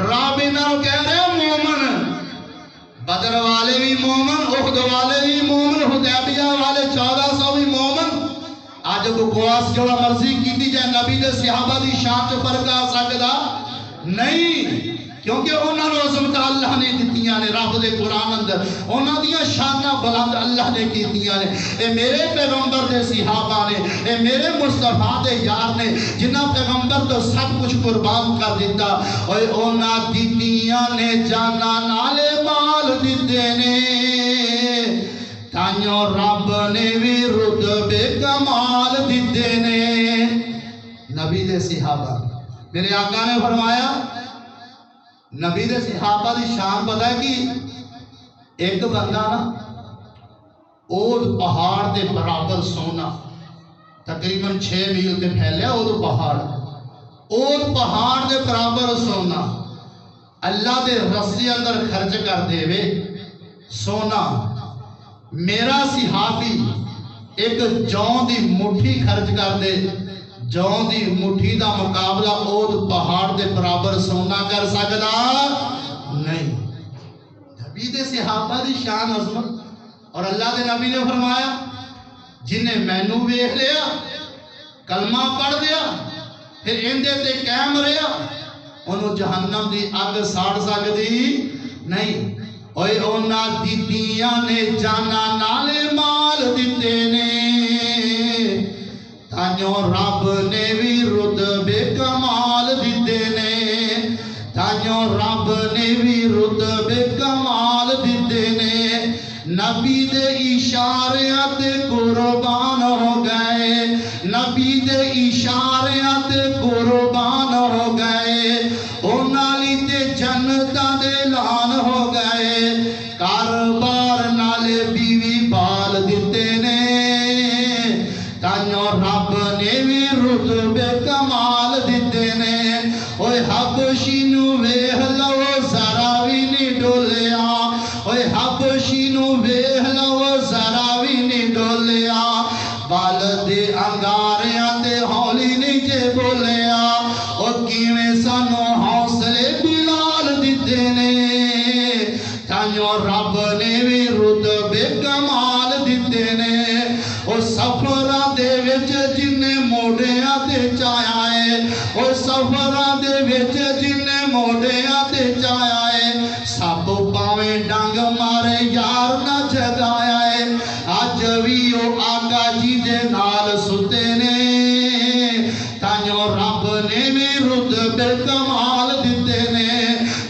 رابینہ کہہ رہے مومن بدر والے بھی مومن احد والے بھی مومن حدیبیہ والے 1400 بھی مومن آج کو گواس جوڑا مرضی کی دی جائے نبی دے صحابہ دی شان چو فرق آ سکتا نہیں کیونکہ انہوں نے عظمت اللہ نے دتیاں نے رب دے قرآن اندر انہوں دیاں شانہ بلند اللہ نے کیتیاں نے اے میرے پیغمبر دے صحابہ نے اے میرے مصطفیٰ دے یار نے جنہ پیغمبر تو سب کچھ قربان کر دیتا اے انہوں دتیاں نے جانا نالے مال دیتے نے تانیوں رب نے بھی رتبے کمال دیتے نے نبی دے صحابہ میرے آقا نے فرمایا نبی دے صحابہ دی شان پتہ ہے کہ ایک بندہ نا اود پہاڑ دے برابر سونا تقریباً 6 میل تے پھیلیا اود پہاڑ دے برابر سونا اللہ دے رستے اندر خرچ کر دے وے سونا میرا صحابی ایک جون دی مٹھی خرچ کر دے جون دی مٹھی دا مقابلہ اود پہاڑ دے برابر سونا کر سکتا نہیں نبی دے صحابہ دی شان عظمت اور اللہ دے نبی نے فرمایا جنہیں مینو ویکھ لیا کلمہ پڑھ دیا پھر اندے تے قائم رہیا انہوں جہنم دی اگ ساڑ سکتی نہیں اوے اونا دیتیاں نے جانا نالے مال دیتے نے تانیوں رب نے بھی رتبے کمال دیتے نے تانیوں رب نے بھی رتبے کمال دیتے نے نبی دے اشاریات قربان ہو گئے نبی دے اشاریات قربان ہو گئے انالی تے جنتاں دے لان ہو گئے کاربار نالے بیوی بال دیتے نے تانیوں رب نے بھی رتبے کمال دیتے نے اوہ حبشی نو ویہ لو ذرا بھی نہیں ڈولیا اوہ حبشی نو ویہ لو ذرا بھی نہیں ڈولیا بال دے انگاریاں دے ہولی نہیں جے بولیا او کیویں سانو حوصلے بلال دیتے نے تانیوں رب نے بھی رتبے کمال دیتے نے او سفرہ دے وچ جننے موڑیاں تے چایا ہے او سفرہ دے وچ جننے موڑیاں تے چایا ہے سب پاویں ڈنگ مارے یار نہ جگایا ہے آج بھی او آقا جی دے نال ستے نے تانیوں رب نے بھی رتبے کمال دیتے نے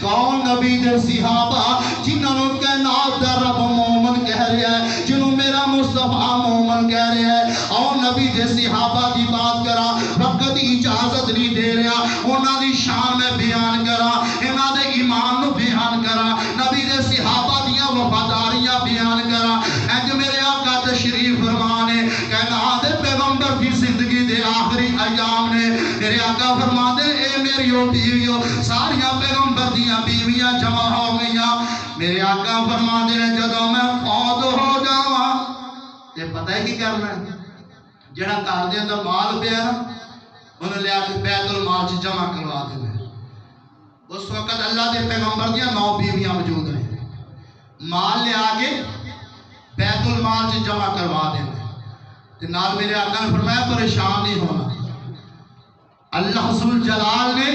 کون نبی دے صحابہ جنہوں کائنات دا رب مومن کہہ رہا ہے جنہوں میرا مصطفیٰ مومن کہہ رہا ہے اور نبی دے صحابہ دی بات کرا وقت اجازت نہیں دے رہا انہاں دی شان میں بیان کرا انہاں دے ایمان نو بیان کرا نبی دے صحابہ دیاں وفاداریاں بیان کرا اج میرے آقا تشریف فرمانے کائنات دے پیغمبر کی زندگی دے آخری ایام نے میرے آقا فرما دے اے میریو بیویو ساریاں پیغمبر دیاں بیویاں جمع ہو گئیاں میرے آقا فرما دے جدوں میں فوت ہو جاواں تے پتہ ہے کی کرنا ہے جڑا گھر دے اندر مال پیا نا انہوں لیا کے بیت المال چ جمع کروا دینا اس وقت اللہ دے پیغمبر دیاں 9 بیویاں موجود ہیں مال لیا کے بیت المال چ جمع کروا دینا تے نال میرے آقا نے فرمایا پریشان نہیں ہونا اللہ ذل جلال نے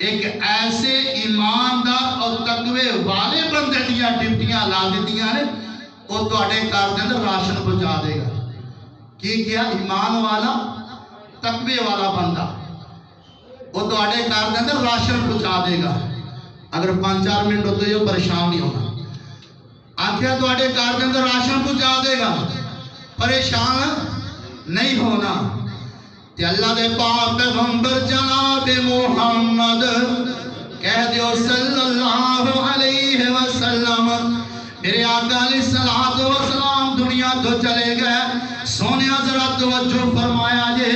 ایک ایسے ایماندار اور تقوی والے بندے دیا ڈپٹیاں لا دیتیاں نے وہ تو اٹھے کار دے اندر راشن پہنچا دے گا کی کیا ایمان والا تقوی والا بندہ وہ تو اٹھے کار دے اندر راشن پہنچا دے گا اگر 5-4 منٹ ہوتے یہ پریشان نہیں ہونا آنکھیں تو اٹھے کار دے اندر راشن پہنچا دے گا پریشان نہیں ہونا تے اللہ دے پاک پیغمبر جناب محمد کہہ دیو صلی اللہ علیہ وسلم میرے آقا علیہ السلام دنیا تو چلے گئے سونے حضرت توجہ فرمایا جے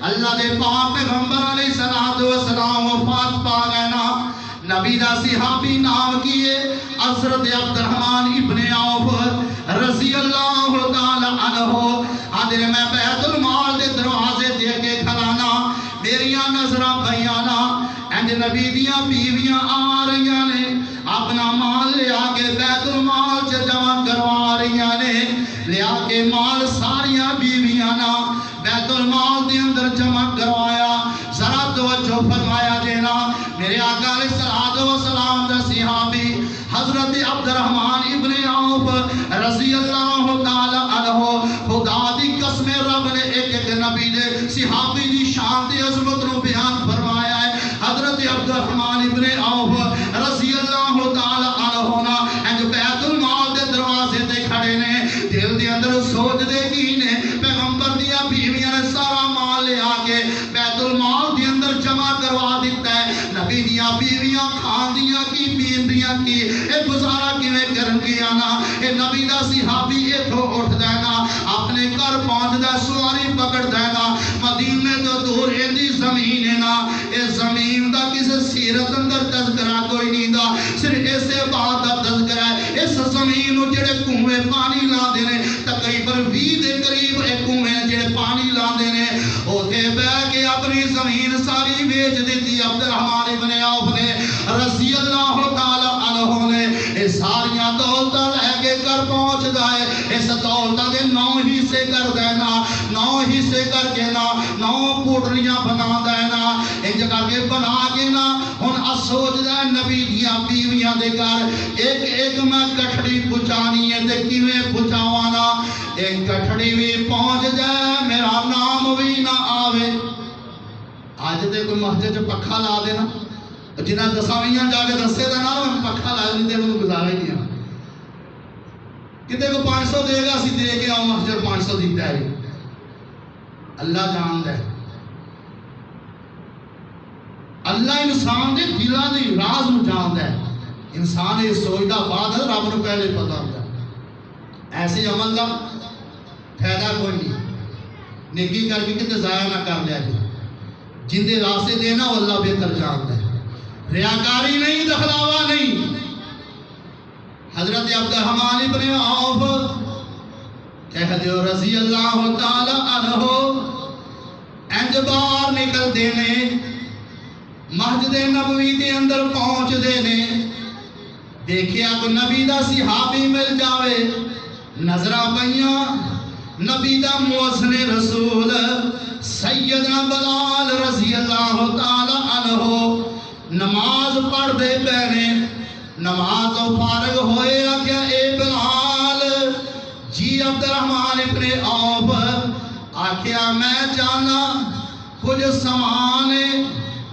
اللہ دے پاک پیغمبر علیہ السلام وفات پا گئے نا نبی دا صحابی نام کیے حضرت عبدالرحمن ابن عوف رضی اللہ تعالی عنہ آدھر میں بیت المال دے دروازے دے کے کھلانا میریاں نظرہ بیانا اینڈ نبی دیاں بیویاں آ رہیاں نے اپنا مال لیا کے بیت المال سے جمع کروا رہیاں نے لیا کے مال ساریاں بیویاں نا بیت المال دے اندر جمع کروایا ذرا توجہ فرمایا دینا میرے آقا علیہ السلام عوف رضی اللہ تعالی عنہ خدا دی قسم رب نے ایک ایک نبی دے صحابی دی شان دی عظمت نو بیان فرمایا ہے حضرت عبدالرحمن ابن عوف رضی اللہ تعالی عنہ نا انج بیت المال دے دروازے تے کھڑے نے دل دے اندر سوچ دے کی نے پیغمبر دیا بیویاں نے سارا مال لے آ کے بیت المال دے اندر جمع کروا دیتا ہے نبی دیا بیویاں کھان دیا کی پین دیا کی اے گزارا کیویں کرن گیا نا اے نبی دا صحابی ایتھوں اٹھ دینا اپنے گھر پہنچ دا سواری پکڑ دینا مدینے تو دور ایندی زمین ہے نا اے زمین دا کسے سیرت اندر تذکرہ کوئی نہیں دا صرف اسے بات دا تذکرہ ہے اس زمین نو جڑے کنویں پانی لا دینے تقریباً 20 دے قریب ایک کنویں جڑے پانی لا دینے اوتھے بیٹھ کے اپنی زمین ساری بیچ دیتی عبدالرحمن ابن عوف نے رضی اللہ تعالی عنہ نے اے ساریاں دولتاں لے کے گھر پہنچ گئے اس دولتاں دے 9 حصے کر دینا 9 حصے کر کے نا 9 پوٹلیاں بنا دینا انج کر کے بنا کے نا ہن سوچ دا نبی دیاں بیویاں دے گھر ایک ایک میں کٹھڑی پہنچانی ہے تے کیویں پہنچاواں نا ایک کٹھڑی بھی پہنچ جائے میرا نام بھی نہ آوے آج تے کوئی مسجد چ پکھا لا دینا جنہاں دساویاں جا کے دسے دا نا پکھا لا نہیں تے انہوں گزارا ہی نہیں کتے کو 500 دے گا اسی دے کے آؤ مسجد 500 دیتا ہے اللہ جانتا ہے اللہ انسان دے دلوں دے راز نو جانتا ہے انسان یہ سوچدا بعد ہے رب نو پہلے پتہ ہوندا ایسے عمل دا فائدہ کوئی نہیں نیکی کر کے کتے ضائع نہ کر لیا جی جن دے راستے دینا وہ اللہ بہتر جانتا ہے ریاکاری نہیں دکھلاوا نہیں حضرت عبدالرحمن ابن عوف کہہ دیو رضی اللہ تعالی عنہ انج باہر نکل دینے مسجد نبوی دے اندر پہنچ دینے دیکھیا کو نبی دا صحابی مل جاوے نظرہ پئیاں نبی دا مؤذن رسول سیدنا بلال رضی اللہ تعالی عنہ نماز پڑھ دے پہنے نماز فارغ ہوئے آکھیا اے بلال جی عبدالرحمن ابن عوف آکھیا میں جانا کچھ سامان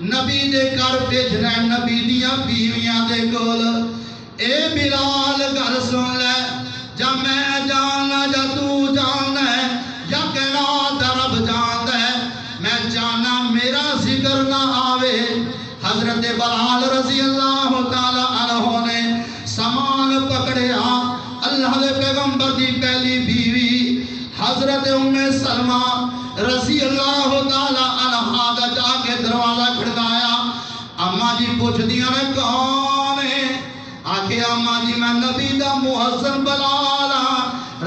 نبی دے کر بھیجنا نبی دیاں بیویاں دے کول اے بلال گل سن لے جا میں جاننا جا تو جاننا ہے یا کائنات دا رب جانتا ہے میں جانا میرا ذکر نہ آوے حضرت بلال رضی اللہ تعالی عنہ نے سامان پکڑیا اللہ دے پیغمبر دی پہلی بیوی حضرت ام سلمہ رضی اللہ تعالی عنہ دا جا کے دروازہ کھڑکایا اماں جی پوچھ دیاں نے کون ہے آکھے اماں جی میں نبی دا مؤذن بلال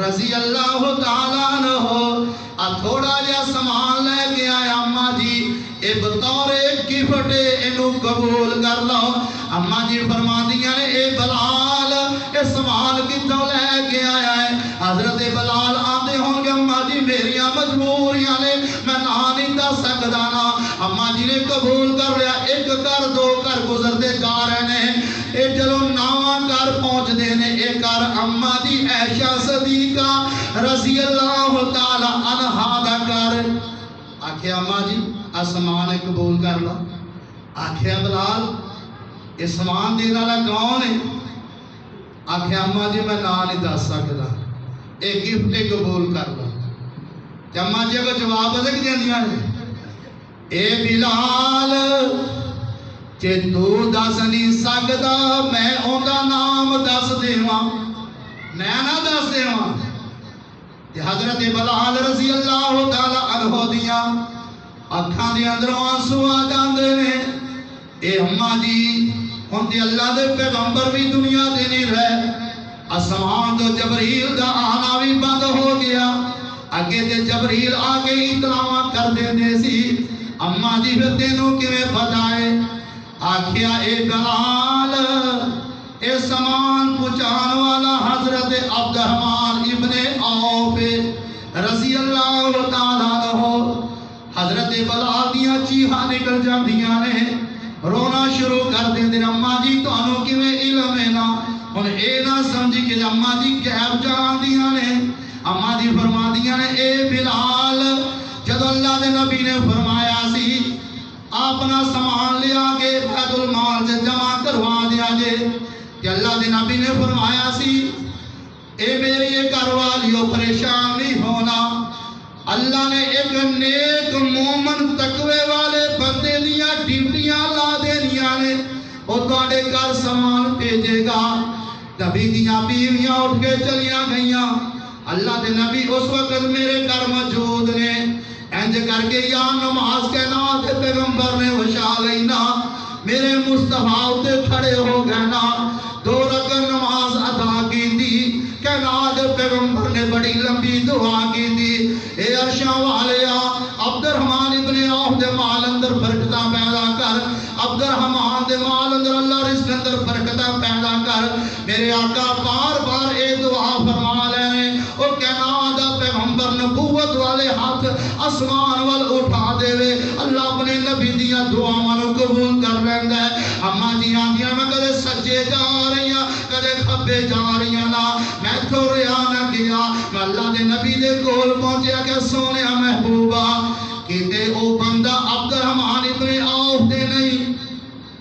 رضی اللہ تعالی عنہ تھوڑا جا سامان لے کے آیا اماں جی اے بطور گفٹ اینو قبول کر لو اماں جی فرما دیاں نے اے بلال اے سامان کتوں لے کے آیا ہے حضرت بلال آندے ہوں گے اماں جی میریاں مجبوریاں نے میں نہ نہیں دس سکدا نا اماں جی نے قبول کر لیا ایک گھر دو گھر گزرتے جا رہے ہیں اے چلو نواں گھر پہنچ دے نے اے گھر اماں دی عائشہ صدیقہ رضی اللہ تعالی عنہا دا گھر آکھیا اماں جی سامان قبول کر لو آکھیا بلال یہ سامان دینے والا کون ہے آکھیا اماں جی میں نہ نہیں دس سکتا یہ گفٹ قبول کر لو اماں جی کو جواب لگ جاندیاں نے اے بلال کہ تو دس نہیں سکتا میں اوندا نام دس دیواں میں نہ دس دیواں حضرت بلال رضی اللہ تعالی عنہ دیاں اکھاں دے اندروں آنسو آ جاندے نے اے اماں جی ہن تے اللہ دے پیغمبر بھی دنیا تے نہیں رہے آسمان تو جبریل دا آنا بھی بند ہو گیا اگے تے جبریل آ کے اطلاع کر دیندے سی اماں جی پھر تینوں کیویں بتائے آکھیا اے بلال اے سامان پہنچان والا حضرت عبدالرحمن ابن عوف رضی اللہ تعالی عنہ حضرت بلال دیاں چیخاں نکل جاندیاں نے رونا شروع کر دیندے اماں جی تانوں کیویں علم ہے نا ہن اے نہ سمجھی کہ اما جی غیب جان دیاں نے. اما جی فرما دیاں نے اے بلال جدو اللہ دے نبی نے فرمایا سی اپنا سامان لیا کے بیت المال سے جمع کروا دیا جے کہ اللہ دے نبی نے فرمایا سی اے میری گھر والیو پریشان نہیں ہونا. اللہ نے ایک نیک مومن تقوی والے بندے دیا ڈیوٹیاں لا دینیاں نے وہ تواڈے گھر سامان بھیجے گا. نبی دیاں بیویاں اٹھ کے چلیاں گئیاں. اللہ دے نبی اس وقت میرے گھر موجود نے. انج کر کے یا نماز کے نام تے پیغمبر نے وشا لینا میرے مصطفیٰ تے کھڑے ہو گئے نا 2 رکعت نماز ادا کی دی کہ ناد پیغمبر نے بڑی لمبی دعا کی دی. اے عرشاں والیا عبد الرحمن ابن عوف دے مال اندر برکتاں پیدا کر. عبد الرحمن دے مال اندر اللہ رزق اندر برکتاں پیدا کر. میرے آقا بار بار اے دعا فرما لے او کائنات دا پیغمبر نبوت والے ہاتھ آسمان وال اٹھا دے وے اللہ اپنے نبی دیاں دعاواں نو قبول کر لیندا ہے. اما جی آندیاں میں کدے سجے جا رہی ہاں کدے کھبے جا رہی ہاں نا میں تو رہا نہ گیا میں اللہ دے نبی دے کول پہنچیا کہ سونیا محبوبہ کتے او بندہ عبد الرحمن ابن عوف دے نہیں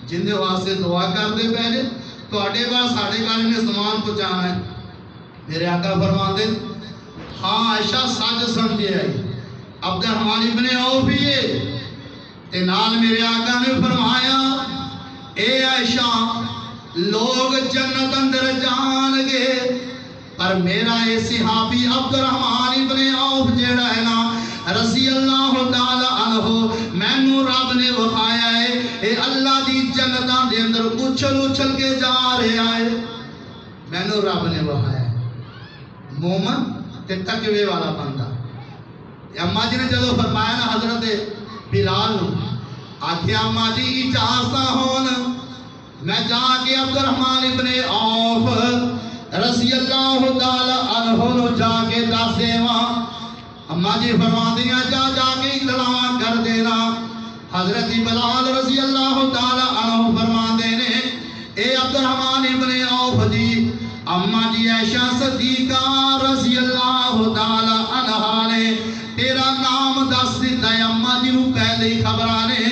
جن دے واسطے دعا کر دے پہلے تواڈے پاس ساڈے گھر نے سامان پہنچانا ہے. میرے آقا فرماندے ہاں عائشہ سچ سمجھے آئی عبد الرحمن ابن عوف ہی ہے تے نال میرے آقا نے فرمایا اے عائشہ لوگ جنت اندر جان گے پر میرا اے صحابی عبد الرحمن ابن عوف جیڑا ہے نا رضی اللہ تعالی عنہ مینوں رب نے وکھایا ہے اے اللہ دی جنتاں دے اندر اچھل اچھل کے جا رہا ہے. مینوں رب نے وکھایا ہے مومن تے تقوی والا بندہ. اما جی نے جدو فرمایا نا حضرت بلال آکھیا اما جی اجازت ہون میں جا کے عبد الرحمن ابن عوف رضی اللہ تعالی عنہ نو جا کے دس دیواں. اما جی فرما دیاں جا کے اطلاع کر دینا. حضرت بلال رضی اللہ تعالی عنہ فرما دینے اے عبد الرحمن ابن عوف جی اما جی عائشہ صدیقہ رضی اللہ تعالی عنہ نے تیرا نام دس دیتا ہے. اما جی نو پہلے ہی خبرانے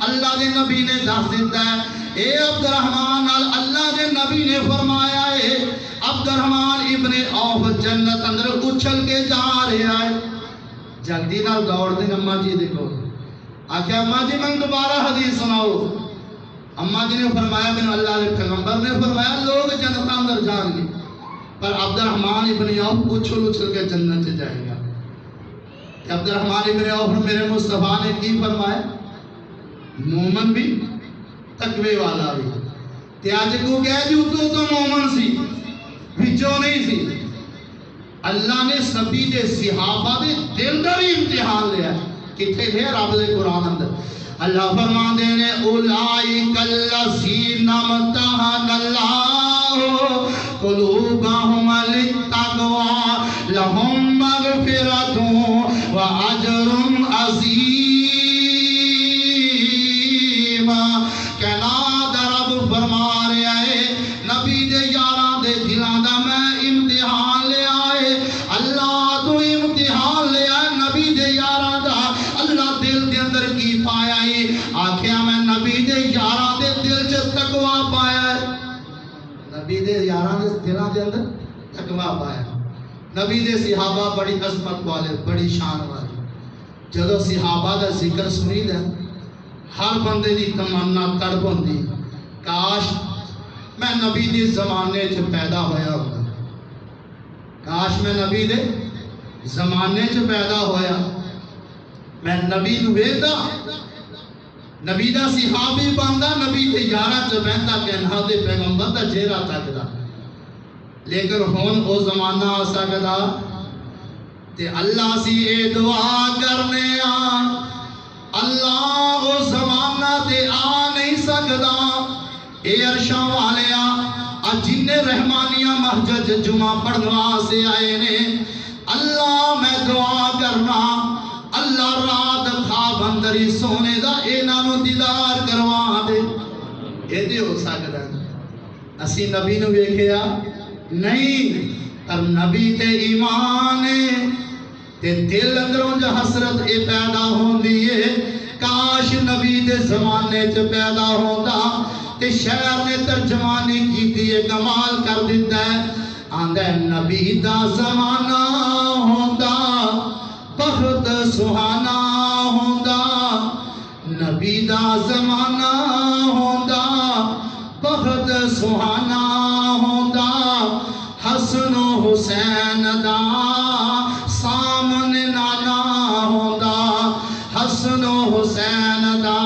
اللہ دے نبی نے دس دیتا ہے اے عبد الرحمن اللہ دے نبی نے فرمایا ہے عبد الرحمن ابن عوف جنت اندر اچھل کے جا رہا ہے. جلدی نال دوڑ دیں اما جی دیکھو آکھیا اما جی میں دوبارہ حدیث سناؤ. اما جی نے فرمایا میں اللہ دے پیغمبر نے فرمایا لوگ جنت اندر جان گے پر عبد الرحمن ابن عوف اچھل اچھل کے جنت سے جائے گا. عبد الرحمن ابن عوف میرے مصطفیٰ نے کی فرمایا مومن بھی تقوی والا بھی تے اج کو کہہ جو تو مومن سی وچوں نہیں سی. اللہ نے سبھی دے صحابہ دے دل دا بھی امتحان لیا کتھے ہے رب دے قرآن اندر اللہ فرماندے نے اولئک الذین امتحن اللہ قلوبہم للتقوی لہم مغفرۃ واجر عظیم. کائنات رب فرما رہا ہے نبی دے یاراں دے دلاں دا میں امتحان لیا ہے. اللہ تو امتحان لیا ہے نبی دے یاراں دا. اللہ دل دے اندر کی پایا ہے آکھیا میں نبی دے یاراں دے دل چ تقوی پایا ہے. نبی دے یاراں دے دلاں دے اندر تقوی پایا. نبی دے صحابہ بڑی عظمت والے بڑی شان والے. جدو صحابہ دا ذکر سنی دا ہر بندے دی تمنا تڑپ ہوندی کاش میں نبی دی زمانے چ پیدا ہویا ہوتا. کاش میں نبی دے زمانے چ پیدا ہویا میں نبی نو ویکھدا نبی دا صحابی بندا نبی دے یاراں چ بہندا کہنا دے پیغمبر دا چہرہ تکدا. لیکن ہن او زمانہ آ سکدا تے اللہ سی اے دعا کرنے اللہ او زمانہ تے آ نہیں سکدا. اے عرشاں والیا جن رحمانیہ مسجد جمعہ پڑھنا سے آئے نے اللہ میں دعا کرنا اللہ رات خواب اندری سونے دا انہاں نو دیدار کروا دے. اے دی ہو سکدا اسی نبی نو ویکھیا نہیں، پر نبی تے ایمان تے دل اندروں جو حسرت اے پیدا ہوندی ہے، کاش نبی دے زمانے چ پیدا ہوندا تے شہر نے ترجمانی کیتی ہے، کمال کر دیتا ہے، آندہ نبی دا زمانہ ہوندا بہت سہانا ہوندا، نبی دا زمانہ ہوندا بہت سہانا ہوندا، حسن و حسین دا سامنے نانا ہوندا، حسن و حسین دا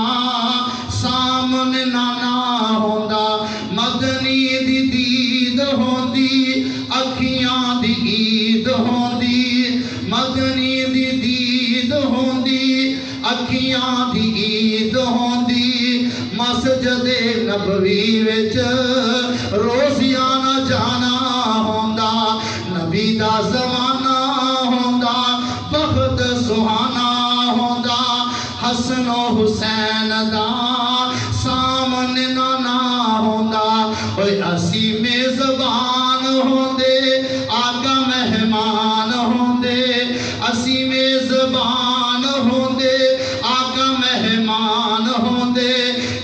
سامنے نانا ہوندا، مدنی دی دید ہوندی اکھیاں دی عید ہوندی، مدنی دی دید ہوندی اکھیاں دی عید ہوندی، مسجد نبوی وچ روزیانہ جانا ہوندا، نبی دا زمانہ ہوندا بہت سہانا ہوندا، حسن و حسین دا سامنے نانا ہوندا، اوے اسی میزبان ہوندے آقا مہمان ہوندے، اسی میزبان ہوندے آقا مہمان ہوندے،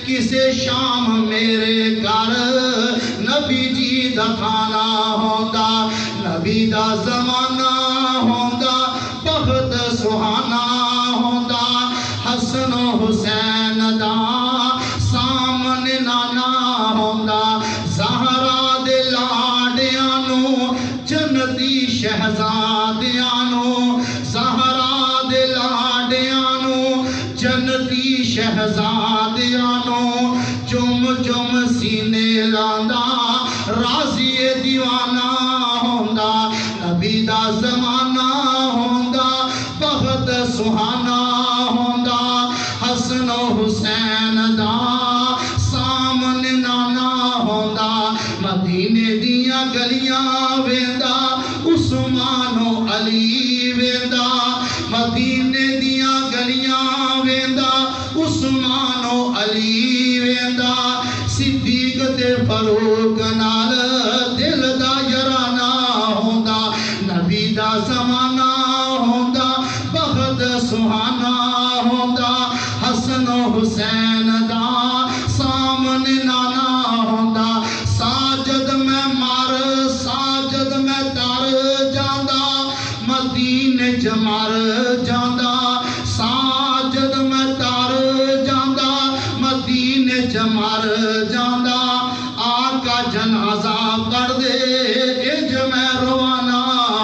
کسے شام میرے گھر نبی جی دا کھانا ہوندا، نبی دا زمانہ ہوندا بہت سہانا ہوندا، حسن و حسین دا سامنے نانا ہوندا، زہرا دے لاڈیاں نو جنتی شہزادیاں نو، زہرا دے لاڈیاں نو جنتی شہزادیاں نو، چم چم سینے لاندا راضی دیوانہ ہوندا، نبی دا زمانہ ہوندا بہت سہانا ہوندا، حسن و حسین دا سامنے نانا ہوندا، مدینے دیاں گلیاں ویندا عثمان و علی ویندا، مدینے دیاں گلیاں ویندا عثمان و علی ویندا، صدیق تے فاروق نال دل دا یارانہ ہوندا، نبی دا زمانہ ہوندا بہت سہانا ہوندا، حسن و حسین دا سامنے نانا ہوندا، ساجد میں مر ساجد میں تر جاندا، مدینے چ مر جاندا، ساجد میں تر جاندا، مدینے چ مر جاندا، آقا جنازہ پڑھ دے اج میں روانہ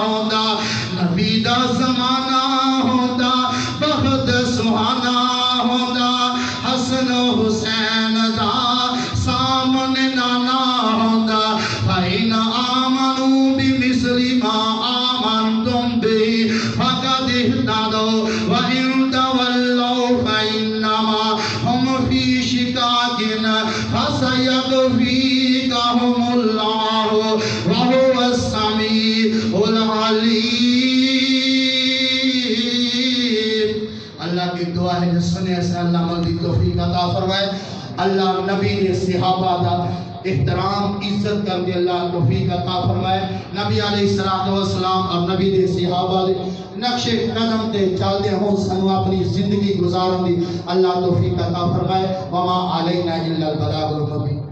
ہوندا، نبی دا زمانہ ہوندا بہت سہانا ہوندا، حسن و حسین دا سامنے نانا ہوندا، فَإِنْ آمَنُوا بِمِثْلِ مَا آمَنْتُمْ بِهِ فَقَدِ اهْتَدَوْا وَإِنْ تَوَلَّوْا فَإِنَّمَا هُمْ فِي شِقَاقٍ فَسَيَكْفِيكَهُمُ اللَّهُ وَهُوَ السَّمِيعُ الْعَلِيمُ۔ اللہ کی دعا ہے جس سنے سے اللہ عمل دی توفیق عطا فرمائے، اللہ نبی نے صحابہ دا احترام عزت کر دے، اللہ توفیق عطا فرمائے، نبی علیہ السلام اور نبی دے صحابہ دے نقش قدم تے چل دے ہوں سنو اپنی زندگی گزارن دی اللہ توفیق عطا فرمائے، وما علینا الا البلاغ المبین۔